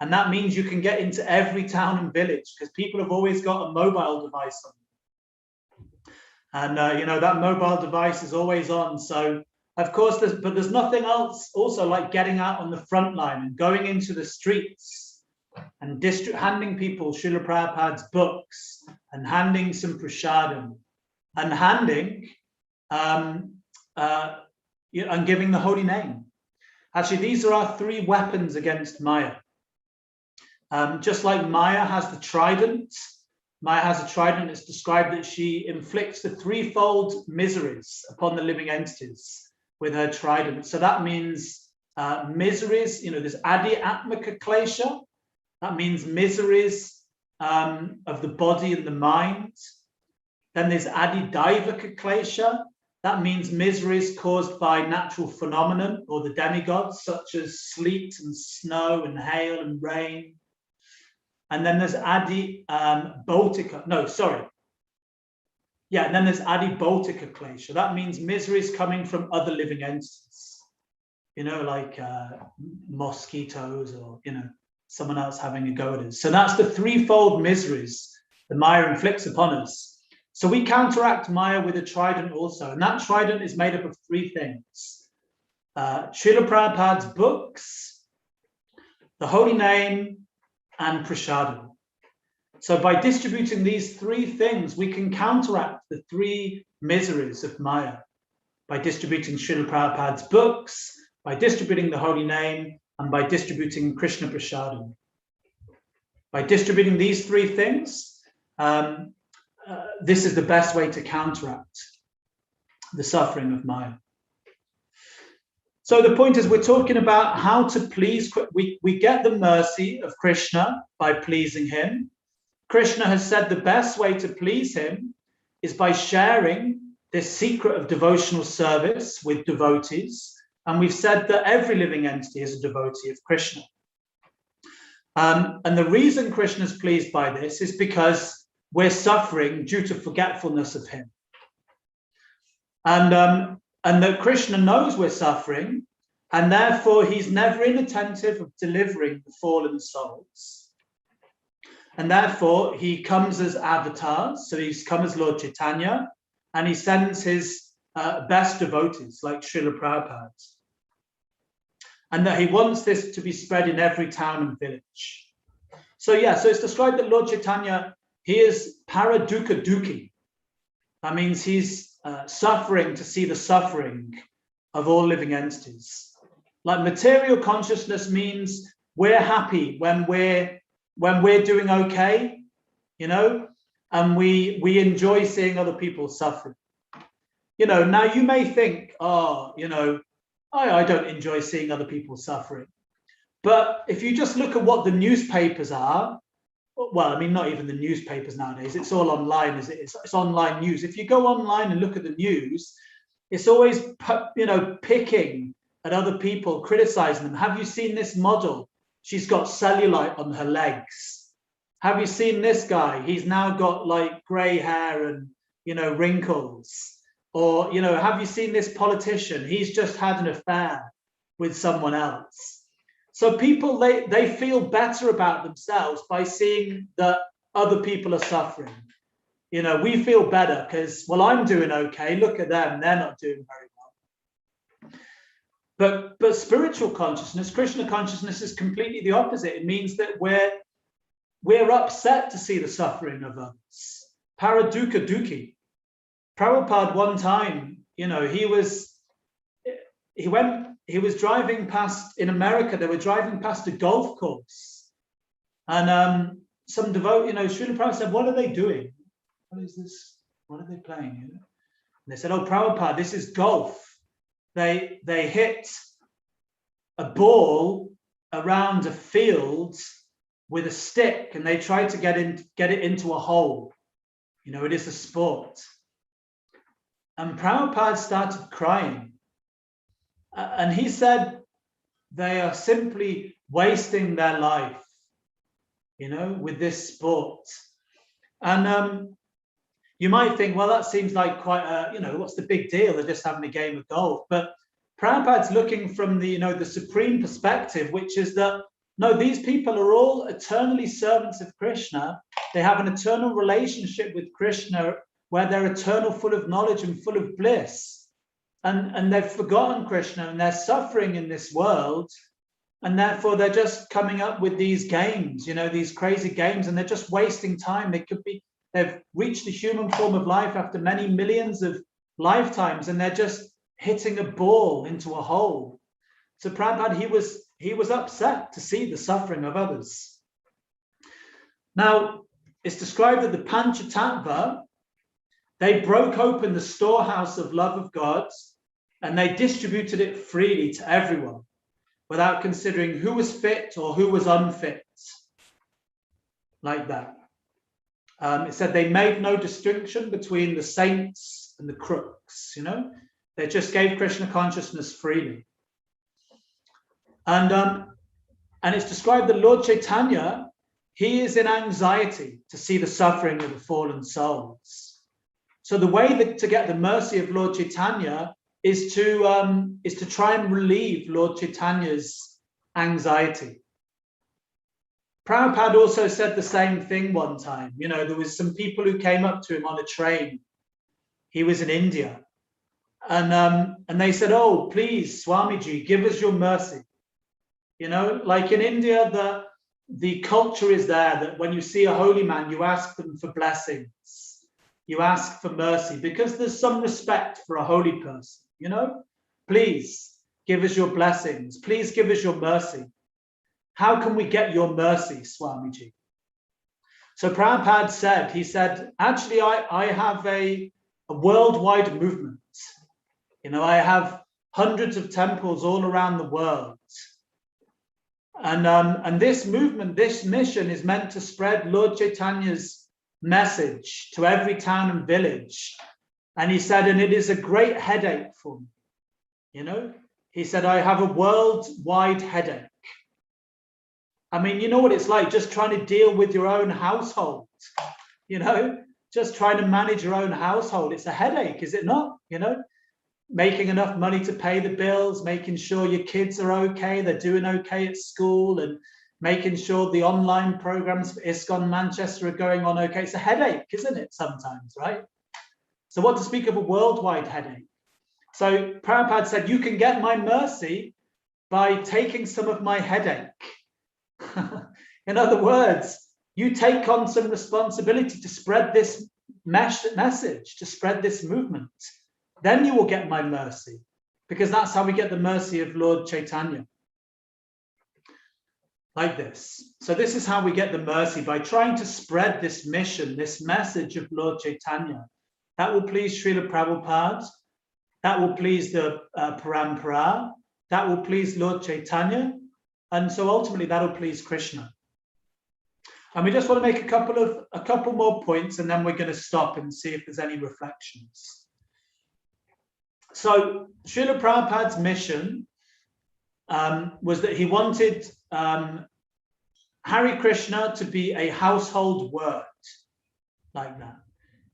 And that means you can get into every town and village because people have always got a mobile device on. And, you know, that mobile device is always on. So, of course, there's nothing else also like getting out on the front line and going into the streets and handing people Srila Prabhupada's books and handing some prasadam and handing and giving the holy name. Actually, these are our three weapons against Maya. Just like Maya has the trident, it's described that she inflicts the threefold miseries upon the living entities with her trident. So that means miseries, you know, there's Adi Atmaka Klesha, that means miseries of the body and the mind. Then there's Adi Daivaka Klesha, that means miseries caused by natural phenomenon or the demigods, such as sleet and snow and hail and rain. And then there's Adi Bautika, no, sorry. Yeah, and then there's Adi Bautika Klesha. That means miseries coming from other living entities, you know, like mosquitoes or, you know, someone else having a go at us. So that's the threefold miseries that Maya inflicts upon us. So we counteract Maya with a trident also. And that trident is made up of three things. Srila Prabhupada's books, the holy name, and prasadam. So by distributing these three things, we can counteract the three miseries of Maya. By distributing Srila Prabhupada's books, by distributing the holy name, and by distributing Krishna prasadam. By distributing these three things, this is the best way to counteract the suffering of Maya. So the point is, we're talking about how to please. We get the mercy of Krishna by pleasing him. Krishna has said the best way to please him is by sharing this secret of devotional service with devotees. And we've said that every living entity is a devotee of Krishna. And the reason Krishna is pleased by this is because we're suffering due to forgetfulness of him. And that Krishna knows we're suffering, and therefore he's never inattentive of delivering the fallen souls. And therefore he comes as avatars, so he's come as Lord Chaitanya, and he sends his best devotees like Srila Prabhupada. And that he wants this to be spread in every town and village. So so it's described that Lord Chaitanya, he is paradukkha dukhi. That means he's suffering to see the suffering of all living entities. Like material consciousness means we're happy when we're doing okay, and we enjoy seeing other people suffering. Now you may think, I don't enjoy seeing other people suffering. But if you just look at what the newspapers are, well, I mean, not even the newspapers nowadays, it's all online, it's online news. If you go online and look at the news, it's always, picking at other people, criticizing them. Have you seen this model? She's got cellulite on her legs. Have you seen this guy? He's now got like gray hair and, wrinkles. Or, have you seen this politician? He's just had an affair with someone else. So people, they feel better about themselves by seeing that other people are suffering. We feel better because, well, I'm doing okay. Look at them. They're not doing very well. But spiritual consciousness, Krishna consciousness, is completely the opposite. It means that we're upset to see the suffering of others. Paradukkha dukhi. Prabhupada one time, he was driving past, in America, they were driving past a golf course. And some devotee, Srila Prabhupada said, what are they doing? What is this? What are they playing? And they said, oh, Prabhupada, this is golf. They hit a ball around a field with a stick, and they tried to get it into a hole. It is a sport. And Prabhupada started crying. And he said, they are simply wasting their life, with this sport. And you might think, well, that seems like quite what's the big deal? They're just having a game of golf. But Prabhupada's looking from the, the supreme perspective, which is that, no, these people are all eternally servants of Krishna. They have an eternal relationship with Krishna where they're eternal, full of knowledge and full of bliss. And they've forgotten Krishna and they're suffering in this world. And therefore they're just coming up with these games, these crazy games, and they're just wasting time. They've reached the human form of life after many millions of lifetimes, and they're just hitting a ball into a hole. So Prabhupada, he was upset to see the suffering of others. Now, it's described that the Panchatattva, they broke open the storehouse of love of God, and they distributed it freely to everyone without considering who was fit or who was unfit, like that. It said they made no distinction between the saints and the crooks, They just gave Krishna consciousness freely. And it's described that Lord Chaitanya, he is in anxiety to see the suffering of the fallen souls. So the way to get the mercy of Lord Chaitanya is to try and relieve Lord Chaitanya's anxiety. Prabhupada also said the same thing one time. There was some people who came up to him on a train. He was in India. And they said, oh, please, Swamiji, give us your mercy. Like in India, the culture is there that when you see a holy man, you ask them for blessings. You ask for mercy because there's some respect for a holy person, Please give us your blessings. Please give us your mercy. How can we get your mercy, Swamiji? So Prabhupada said, actually, I have a worldwide movement. I have hundreds of temples all around the world. And this movement, this mission is meant to spread Lord Chaitanya's message to every town and village. And he said, and it is a great headache for me. You know, he said, I have a worldwide headache. I mean, you know what it's like just trying to deal with your own household, you know, just trying to manage your own household. It's a headache, is it not? You know, making enough money to pay the bills, making sure your kids are okay, they're doing okay at school, and making sure the online programs for ISKCON Manchester are going on okay. It's a headache, isn't it, sometimes, right? So what to speak of a worldwide headache? So Prabhupada said, you can get my mercy by taking some of my headache. In other words, you take on some responsibility to spread this message, to spread this movement. Then you will get my mercy, because that's how we get the mercy of Lord Chaitanya. Like this. So this is how we get the mercy, by trying to spread this mission, this message of Lord Chaitanya. That will please Srila Prabhupada. That will please the Parampara. That will please Lord Chaitanya. And so ultimately that will please Krishna. And we just want to make a couple more points, and then we're going to stop and see if there's any reflections. So Srila Prabhupada's mission was that he wanted Hare Krishna to be a household word, like that.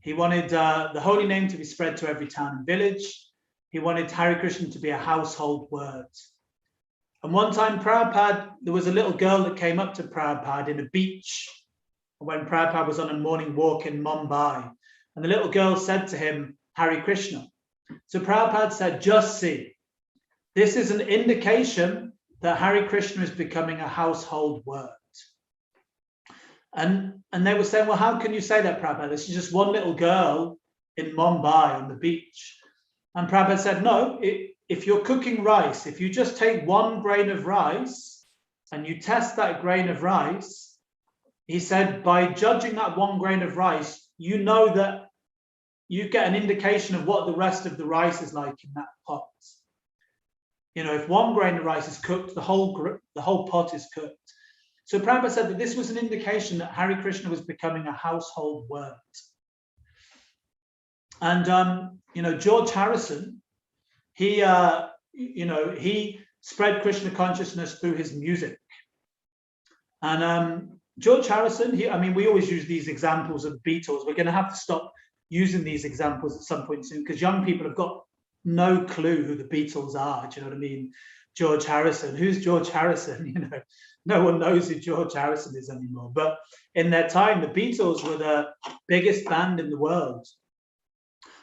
He wanted the holy name to be spread to every town and village. He wanted Hare Krishna to be a household word. And one time Prabhupada, there was a little girl that came up to Prabhupada in a beach when Prabhupada was on a morning walk in Mumbai. And the little girl said to him, Hare Krishna. So Prabhupada said, just see, this is an indication that Hare Krishna is becoming a household word. And they were saying, well, how can you say that, Prabhupada? This is just one little girl in Mumbai on the beach. And Prabhupada said, no, if you're cooking rice, if you just take one grain of rice and you test that grain of rice, he said, by judging that one grain of rice, you know that you get an indication of what the rest of the rice is like in that pot. You know, if one grain of rice is cooked, the whole pot is cooked. So Prabhupada said that this was an indication that Hare Krishna was becoming a household word. And you know, George Harrison, he spread Krishna consciousness through his music. And George Harrison, we always use these examples of Beatles. We're going to have to stop using these examples at some point soon, because young people have got no clue who the Beatles are. Do you know what I mean? George Harrison. Who's George Harrison? You know, no one knows who George Harrison is anymore. But in their time, the Beatles were the biggest band in the world.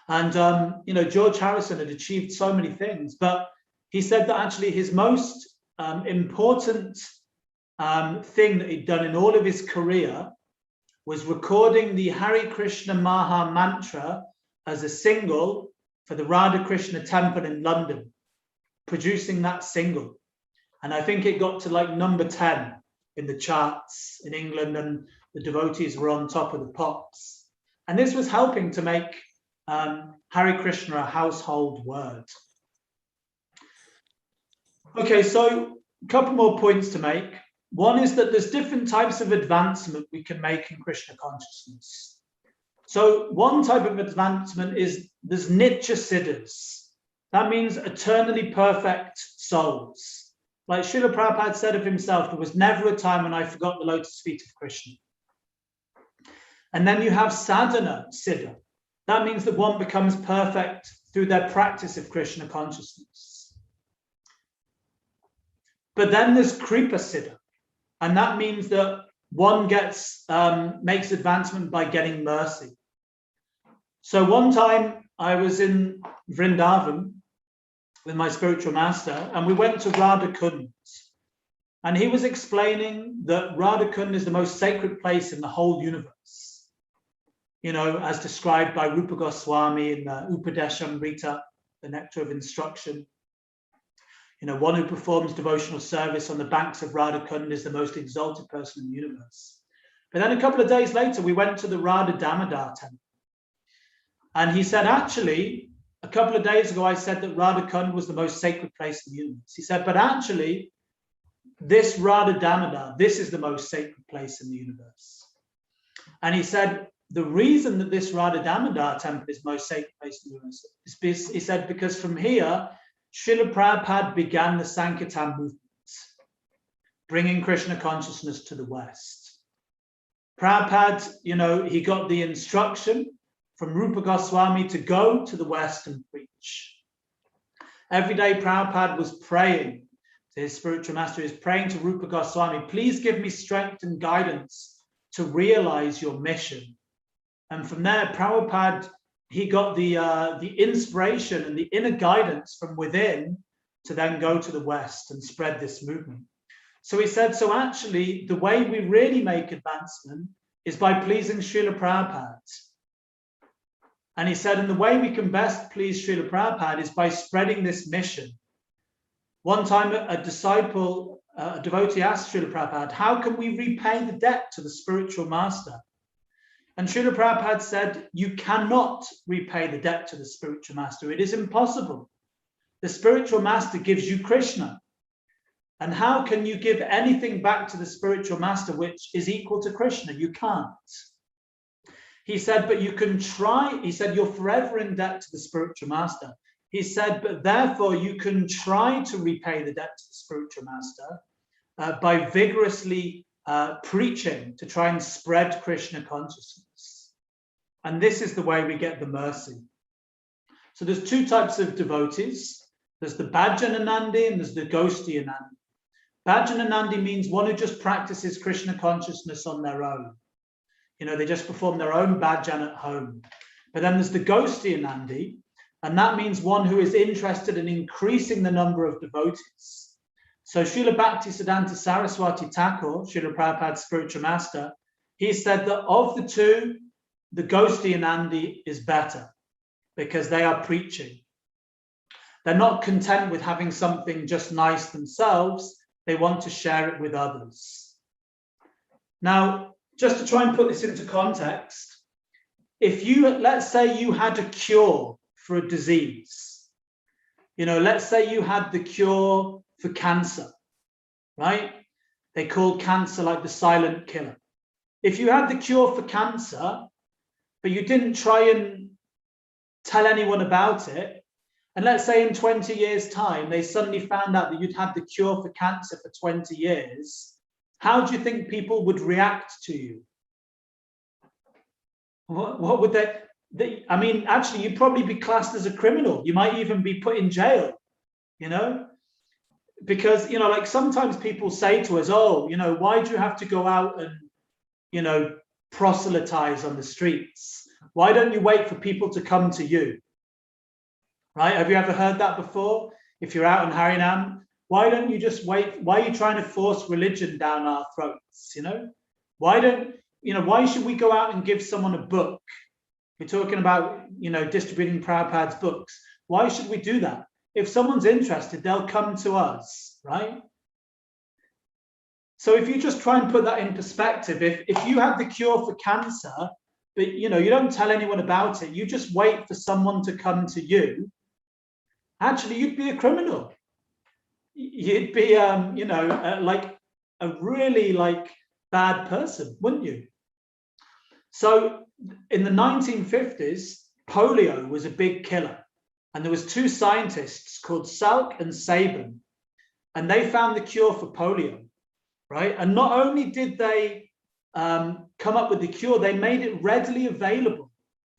And, you know, George Harrison had achieved so many things, but he said that actually his most important thing that he'd done in all of his career was recording the Hare Krishna Maha Mantra as a single for the Radha Krishna Temple in London, producing that single. And I think it got to like number 10 in the charts in England, and the devotees were on top of the pops. And this was helping to make Hare Krishna a household word. Okay, so a couple more points to make. One is that there's different types of advancement we can make in Krishna consciousness. So one type of advancement is there's Nitya Siddhas. That means eternally perfect souls. Like Srila Prabhupada said of himself, there was never a time when I forgot the lotus feet of Krishna. And then you have Sadhana Siddha. That means that one becomes perfect through their practice of Krishna consciousness. But then there's Kripa Siddha. And that means that one makes advancement by getting mercy. So one time I was in Vrindavan with my spiritual master, and we went to Radha Kund. And he was explaining that Radha Kund is the most sacred place in the whole universe. You know, as described by Rupa Goswami in Upadeshamrita, the Nectar of Instruction. You know, one who performs devotional service on the banks of Radha Kund is the most exalted person in the universe. But then a couple of days later, we went to the Radha Damodar temple. And he said, actually, a couple of days ago, I said that Radha Kund was the most sacred place in the universe. He said, but actually, this Radha Damodar, this is the most sacred place in the universe. And he said, the reason that this Radha Damodar temple is most sacred place in the universe is, he said, because from here, Srila Prabhupada began the Sankirtan movement, bringing Krishna consciousness to the West. Prabhupada, you know, he got the instruction from Rupa Goswami to go to the West and preach. Every day Prabhupada was praying to his spiritual master, he was praying to Rupa Goswami, please give me strength and guidance to realize your mission. And from there, Prabhupada, he got the inspiration and the inner guidance from within to then go to the West and spread this movement. So he said, so actually, the way we really make advancement is by pleasing Srila Prabhupada. And he said, and the way we can best please Srila Prabhupada is by spreading this mission. One time, a disciple, a devotee asked Srila Prabhupada, how can we repay the debt to the spiritual master? And Srila Prabhupada said, you cannot repay the debt to the spiritual master. It is impossible. The spiritual master gives you Krishna. And how can you give anything back to the spiritual master which is equal to Krishna? You can't. He said, but you can try. He said, you're forever in debt to the spiritual master. He said, but therefore you can try to repay the debt to the spiritual master by vigorously preaching to try and spread Krishna consciousness. And this is the way we get the mercy. So there's two types of devotees. There's the Bhajananandi and there's the Gostianandi. Bhajananandi means one who just practices Krishna consciousness on their own. You know, they just perform their own bhajan at home. But then there's the Gostianandi, and that means one who is interested in increasing the number of devotees. So Srila Bhaktisiddhanta Saraswati Thakur, Srila Prabhupada's spiritual master, he said that of the two, the Gostianandi is better because they are preaching. They're not content with having something just nice themselves. They want to share it with others. Now, just to try and put this into context, if you, let's say you had a cure for a disease, you know, let's say you had the cure for cancer, right? They call cancer like the silent killer. If you had the cure for cancer, but you didn't try and tell anyone about it, and let's say in 20 years' time, they suddenly found out that you'd had the cure for cancer for 20 years, how do you think people would react to you? What would they, I mean, actually, you'd probably be classed as a criminal. You might even be put in jail, you know? Because, you know, like sometimes people say to us, oh, you know, why do you have to go out and, you know, proselytize on the streets? Why don't you wait for people to come to you? Right? Have you ever heard that before? If you're out in Harinam, why don't you just wait? Why are you trying to force religion down our throats? You know, why don't, you know, why should we go out and give someone a book? We're talking about, you know, distributing Prabhupada's books. Why should we do that? If someone's interested, they'll come to us, right? So if you just try and put that in perspective, if you have the cure for cancer, but, you know, you don't tell anyone about it, you just wait for someone to come to you, actually, you'd be a criminal. You'd be, you know, like a really like bad person, wouldn't you? So in the 1950s, polio was a big killer. And there was two scientists called Salk and Sabin, and they found the cure for polio, right? And not only did they come up with the cure, they made it readily available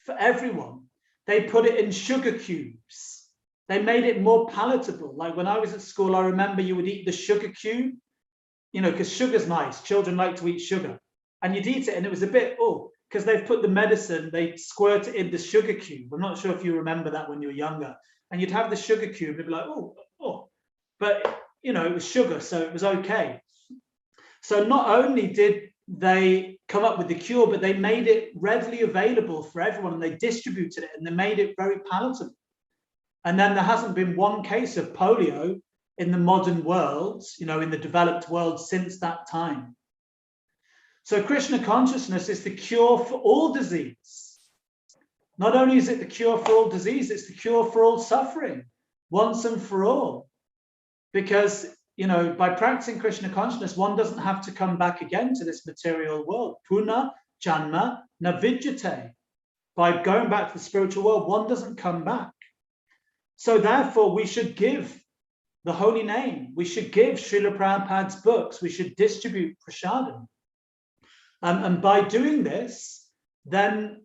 for everyone. They put it in sugar cubes. They made it more palatable. Like when I was at school, I remember you would eat the sugar cube, you know, because sugar's nice. Children like to eat sugar. And you'd eat it and it was a bit, oh, because they've put the medicine, they squirt it in the sugar cube. I'm not sure if you remember that when you were younger. And you'd have the sugar cube and it'd be like, oh. But, you know, it was sugar, so it was okay. So not only did they come up with the cure, but they made it readily available for everyone and they distributed it and they made it very palatable. And then there hasn't been one case of polio in the modern world, you know, in the developed world since that time. So Krishna consciousness is the cure for all disease. Not only is it the cure for all disease, it's the cure for all suffering, once and for all. Because by practicing Krishna consciousness, one doesn't have to come back again to this material world. Puna janma navidyate. By going back to the spiritual world, one doesn't come back. So therefore, we should give the holy name. We should give Srila Prabhupada's books. We should distribute prasadam. And by doing this, then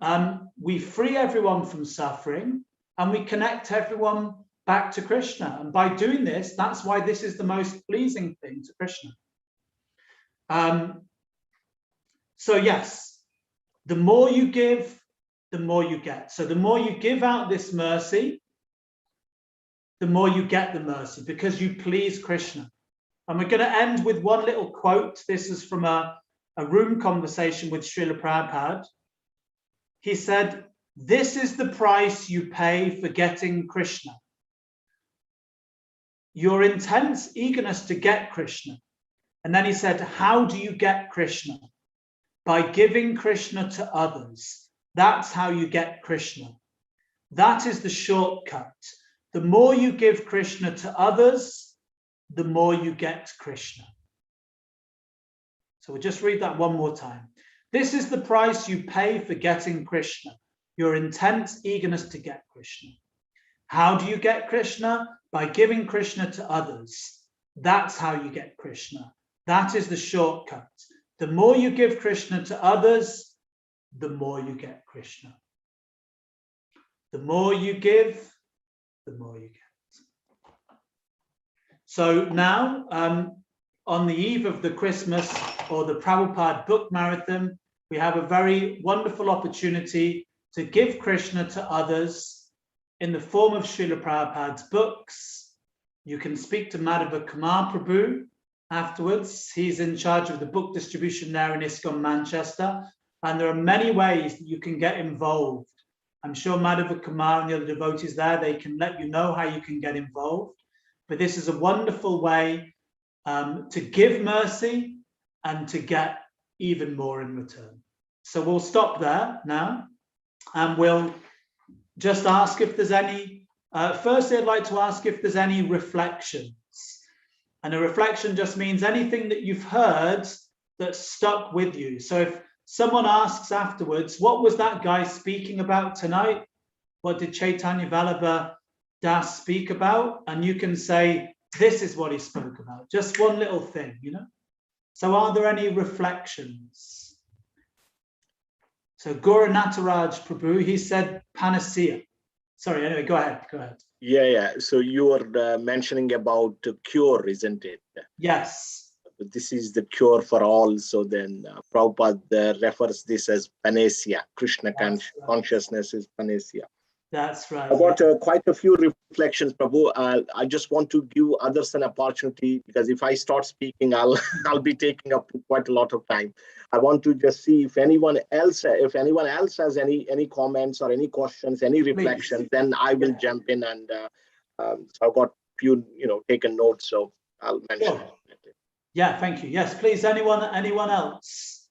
we free everyone from suffering and we connect everyone back to Krishna. And by doing this, that's why this is the most pleasing thing to Krishna. So yes, the more you give, the more you get. So the more you give out this mercy, the more you get the mercy because you please Krishna. And we're going to end with one little quote. This is from a room conversation with Srila Prabhupada. He said, "This is the price you pay for getting Krishna. Your intense eagerness to get Krishna." And then he said, "How do you get Krishna? By giving Krishna to others. That's how you get Krishna. That is the shortcut. The more you give Krishna to others, the more you get Krishna." So we'll just read that one more time. This is the price you pay for getting Krishna, your intense eagerness to get Krishna. How do you get Krishna? By giving Krishna to others. That's how you get Krishna. That is the shortcut. The more you give Krishna to others, the more you get Krishna. The more you give, the more you get. So now, on the eve of the Christmas or the Prabhupada book marathon, we have a very wonderful opportunity to give Krishna to others in the form of Srila Prabhupada's books. You can speak to Madhava Kumar Prabhu afterwards. He's in charge of the book distribution there in ISKCON Manchester. And there are many ways that you can get involved. I'm sure Madhava Kumar and the other devotees there, they can let you know how you can get involved. But this is a wonderful way to give mercy and to get even more in return. So we'll stop there now and we'll just ask if there's any, firstly I'd like to ask if there's any reflections. And a reflection just means anything that you've heard that stuck with you. So if someone asks afterwards, what was that guy speaking about tonight? What did Chaitanya Vallabha Das speak about? And you can say, this is what he spoke about. Just one little thing, So are there any reflections? So Guru Nataraj Prabhu, he said panacea. Sorry, anyway, go ahead. Yeah. So you were mentioning about cure, isn't it? Yes. This is the cure for all. So then Prabhupada refers this as panacea. Krishna consciousness is panacea. That's right. I got quite a few reflections, Prabhu. I just want to give others an opportunity because if I start speaking, I'll be taking up quite a lot of time. I want to just see if anyone else has any comments or any questions, any reflections. Please. Then I will jump in and so I've got few taken notes, so I'll mention it. Yeah, thank you. Yes, please. Anyone else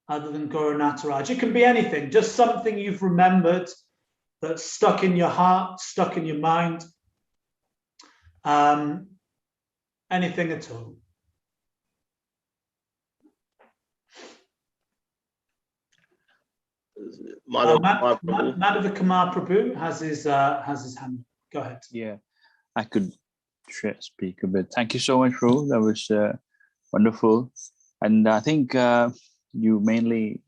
other than Guru Nataraj? It can be anything, just something you've remembered that's stuck in your heart, stuck in your mind. Anything at all. Madhava Kumar Prabhu has his hand. Go ahead. Yeah, I could speak a bit. Thank you so much, Ru. That was wonderful. And I think you mainly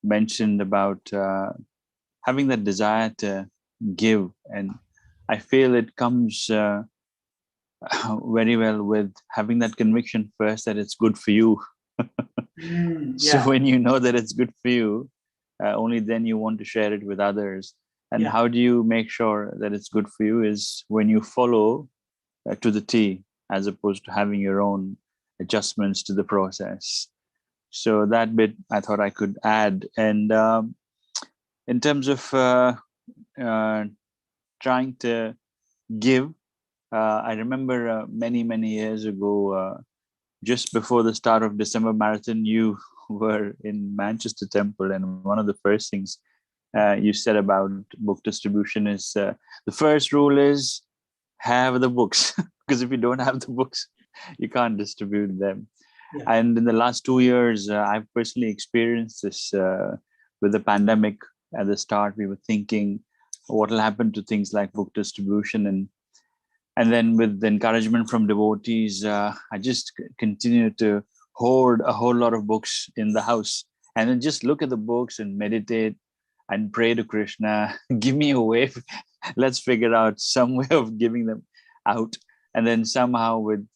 mentioned about having that desire to give. And I feel it comes very well with having that conviction first that it's good for you. So when you know that it's good for you, only then you want to share it with others. And how do you make sure that it's good for you is when you follow to the T, as opposed to having your own adjustments to the process. So that bit I thought I could add. And in terms of trying to give, I remember many years ago, just before the start of December Marathon, you were in Manchester Temple, and one of the first things you said about book distribution is the first rule is have the books. because if you don't have the books, you can't distribute them. Yeah. And in the last 2 years, I've personally experienced this with the pandemic. At the start, we were thinking what will happen to things like book distribution, and then with the encouragement from devotees, I just continue to hoard a whole lot of books in the house, and then just look at the books and meditate and pray to Krishna, give me a way, let's figure out some way of giving them out. And then somehow with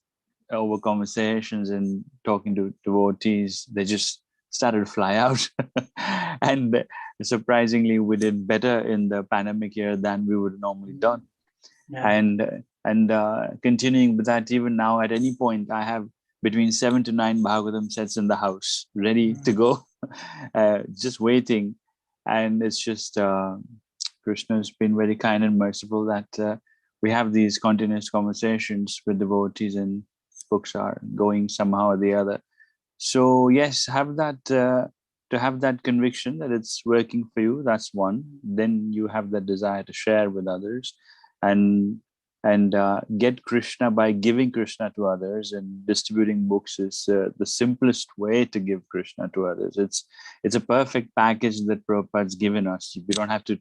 over conversations and talking to devotees, they just started to fly out. And surprisingly, we did better in the pandemic year than we would have normally done. Yeah. And continuing with that, even now at any point, I have between 7 to 9 Bhagavatam sets in the house, ready to go, just waiting. And it's just Krishna's been very kind and merciful that we have these continuous conversations with devotees, and books are going somehow or the other. So yes, have that to have that conviction that it's working for you. That's one. Then you have that desire to share with others, and get Krishna by giving Krishna to others, and distributing books is the simplest way to give Krishna to others. It's a perfect package that Prabhupada's given us. We don't have to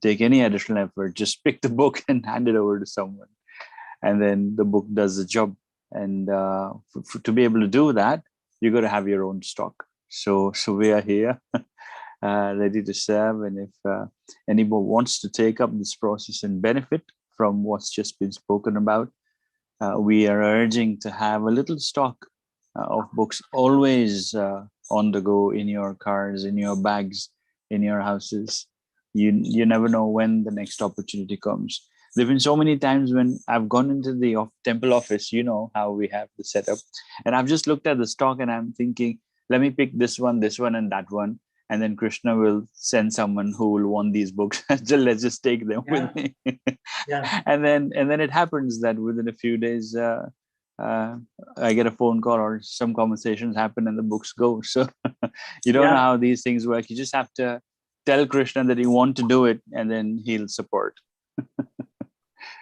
take any additional effort. Just pick the book and hand it over to someone, and then the book does the job. And to be able to do that, you got to have your own stock. So we are here, ready to serve. And if anyone wants to take up this process and benefit from what's just been spoken about, we are urging to have a little stock of books always on the go, in your cars, in your bags, in your houses. You never know when the next opportunity comes. There have been so many times when I've gone into the temple office, you know how we have the setup, and I've just looked at the stock and I'm thinking, let me pick this one, and that one. And then Krishna will send someone who will want these books. Let's just take them with me. Yeah. And then it happens that within a few days, I get a phone call or some conversations happen and the books go. So you don't know how these things work. You just have to tell Krishna that you want to do it, and then he'll support.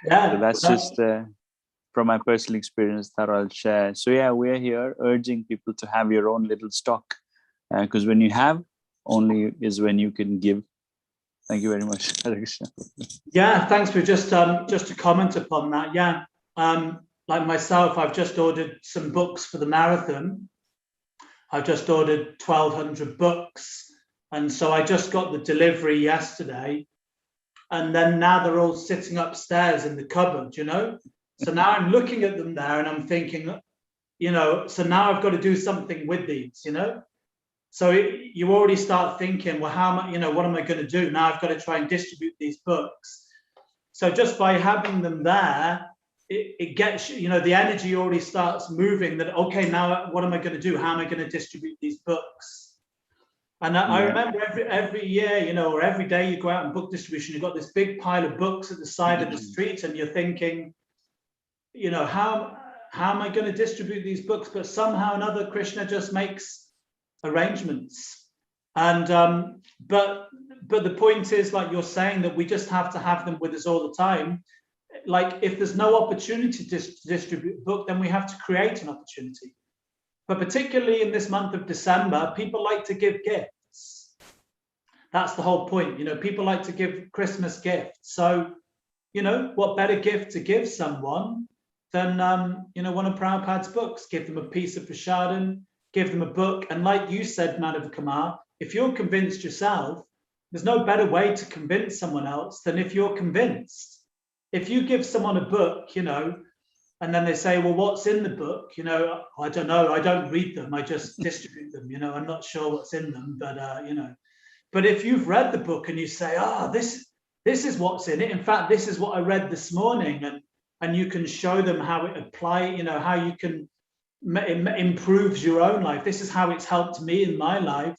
So that's just from my personal experience that I'll share. So yeah, we're here urging people to have your own little stock, because when you have, only is when you can give. Thank you very much. Yeah, thanks for just to comment upon that. Yeah, like myself, I've just ordered some books for the marathon. I've just ordered 1,200 books, and so I just got the delivery yesterday, and then now they're all sitting upstairs in the cupboard, you know. So now I'm looking at them there, and I'm thinking, you know, so now I've got to do something with these, you know. So you already start thinking, well, how am I, you know, what am I going to do? Now I've got to try and distribute these books. So just by having them there, it gets, you know, the energy already starts moving that, okay, now what am I going to do? How am I going to distribute these books? And I remember every year, you know, or every day you go out and book distribution, you've got this big pile of books at the side of the street, and you're thinking, you know, how am I going to distribute these books? But somehow or another, Krishna just makes arrangements. And but the point is, like you're saying, that we just have to have them with us all the time. Like if there's no opportunity to distribute a book, then we have to create an opportunity. But particularly in this month of December, people like to give gifts. That's the whole point. You know, people like to give Christmas gifts. So, you know, what better gift to give someone than, you know, one of Prabhupada's books? Give them a piece of prasadam, give them a book. And like you said, Madhav Kumar, if you're convinced yourself, there's no better way to convince someone else than if you're convinced. If you give someone a book, you know, and then they say, well, what's in the book? You know, I don't know. I don't read them. I just distribute them. You know, I'm not sure what's in them, but, you know, but if you've read the book and you say, this is what's in it. In fact, this is what I read this morning. And you can show them how it applies, you know, how you can improves your own life. This is how it's helped me in my life.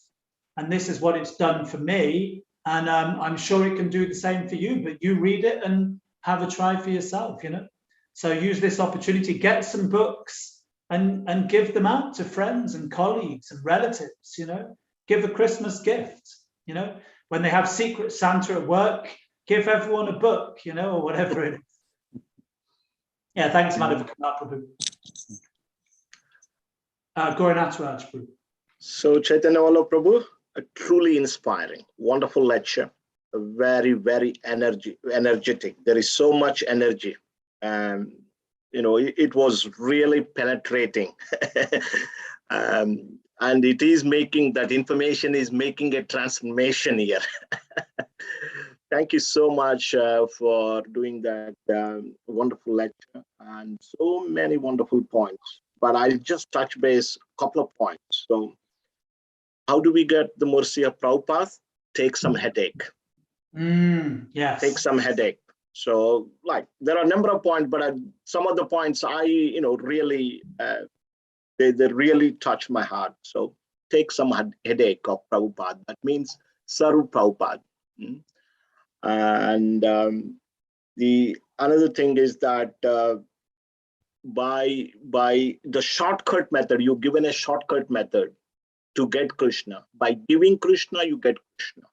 And this is what it's done for me. And I'm sure it can do the same for you, but you read it and have a try for yourself, you know. So use this opportunity, get some books and give them out to friends and colleagues and relatives, you know. Give a Christmas gift, you know. When they have Secret Santa at work, give everyone a book, you know, or whatever it is. Yeah, thanks, Madam, for coming up, Prabhu. Gauranath Prabhu. So Chaitanya Vallabha Prabhu, a truly inspiring, wonderful lecture, very, very energetic. There is so much energy. You know, it was really penetrating. And it is making, that information is making a transformation here. Thank you so much for doing that wonderful lecture and so many wonderful points. But I'll just touch base a couple of points. So how do we get the mercy of Prabhupada? Take some headache. Yes. Take some headache. So like there are a number of points, but some of the points I, you know, really, they really touch my heart. So take some headache of Prabhupada. That means Saru Prabhupada. And the another thing is that by the shortcut method, you're given a shortcut method to get Krishna. By giving Krishna, you get Krishna.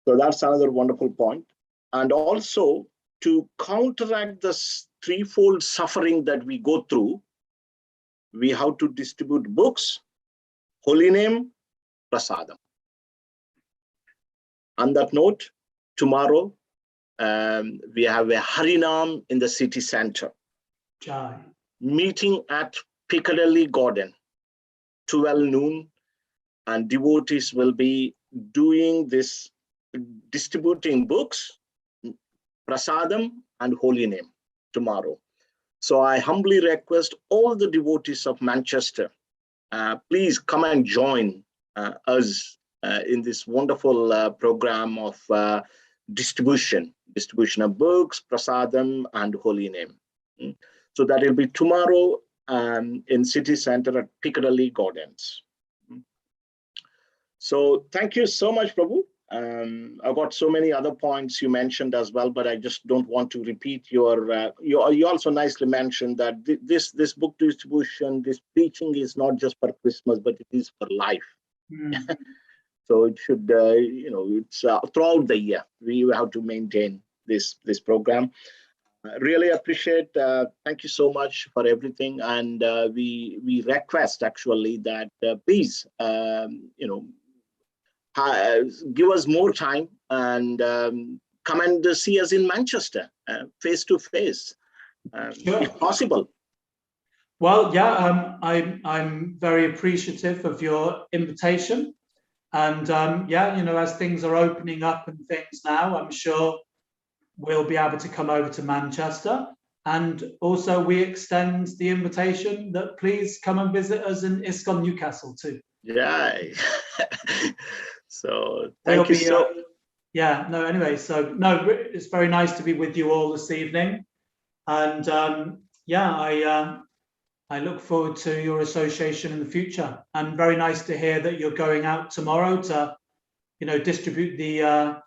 So that's another wonderful point. And also to counteract this threefold suffering that we go through, we have to distribute books, holy name, prasadam. On that note, tomorrow we have a Harinam in the city center. Jai. Meeting at Piccadilly Garden, 12 noon, and devotees will be doing this, distributing books, prasadam, and holy name tomorrow. So I humbly request all the devotees of Manchester, please come and join us in this wonderful program of distribution of books, prasadam, and holy name. So that will be tomorrow in city center at Piccadilly Gardens. So thank you so much, Prabhu. I've got so many other points you mentioned as well, but I just don't want to repeat your. You also nicely mentioned that this book distribution, this preaching is not just for Christmas, but it is for life. So it should, you know, it's throughout the year we have to maintain this program. Really appreciate. Thank you so much for everything, and we request actually that please, you know, give us more time and come and see us in Manchester, face to face, Sure. if possible. Well, yeah, I'm very appreciative of your invitation, and yeah, you know, as things are opening up and things now, I'm sure we'll be able to come over to Manchester. And also we extend the invitation that please come and visit us in ISKCON Newcastle too. Yeah. So thank you so. Yeah, no, anyway, so no, it's very nice to be with you all this evening. And yeah, I look forward to your association in the future. And very nice to hear that you're going out tomorrow to, you know, distribute the,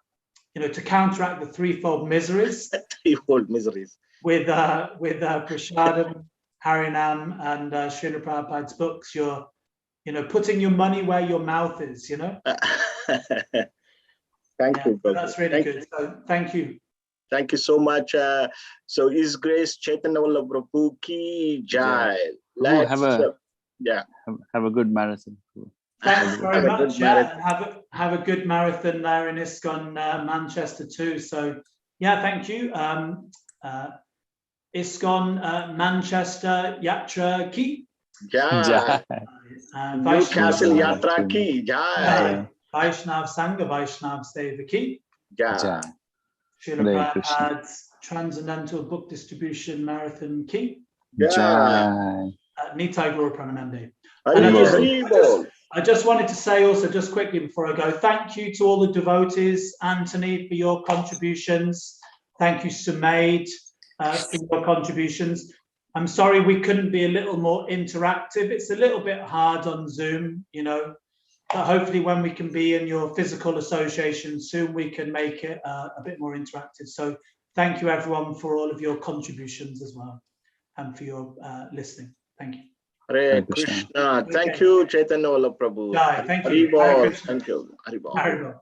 you know, to counteract the threefold miseries. Threefold miseries. With Prasadam, Harinam, and Srila Prabhupada's books. You're, you know, putting your money where your mouth is, you know. Thank you, brother. That's really good. So thank you. Thank you so much. So His Grace Chaitanya Vallabha Prabhu ki jai. Let's have a good marathon. Thanks very much. Yeah, have a good marathon there in ISKCON Manchester too. So yeah, thank you. ISKCON Manchester Yatra ki jai. Newcastle Yatra ki jai. Vaishnav Sangha Vaishnav Seva ki jai. Srila Prabhupada's Transcendental Book Distribution Marathon ki jai. Nitai Gaura Pramanande. I I just wanted to say also, just quickly before I go, thank you to all the devotees, Anthony, for your contributions. Thank you, Sumaid, for your contributions. I'm sorry we couldn't be a little more interactive. It's a little bit hard on Zoom, you know, but hopefully when we can be in your physical association soon, we can make it a bit more interactive. So thank you, everyone, for all of your contributions as well and for your listening. Thank you. Hare Krishna. Thank you, Chaitanya Vallabha Prabhu. Thank you. Thank you. Hare Krishna.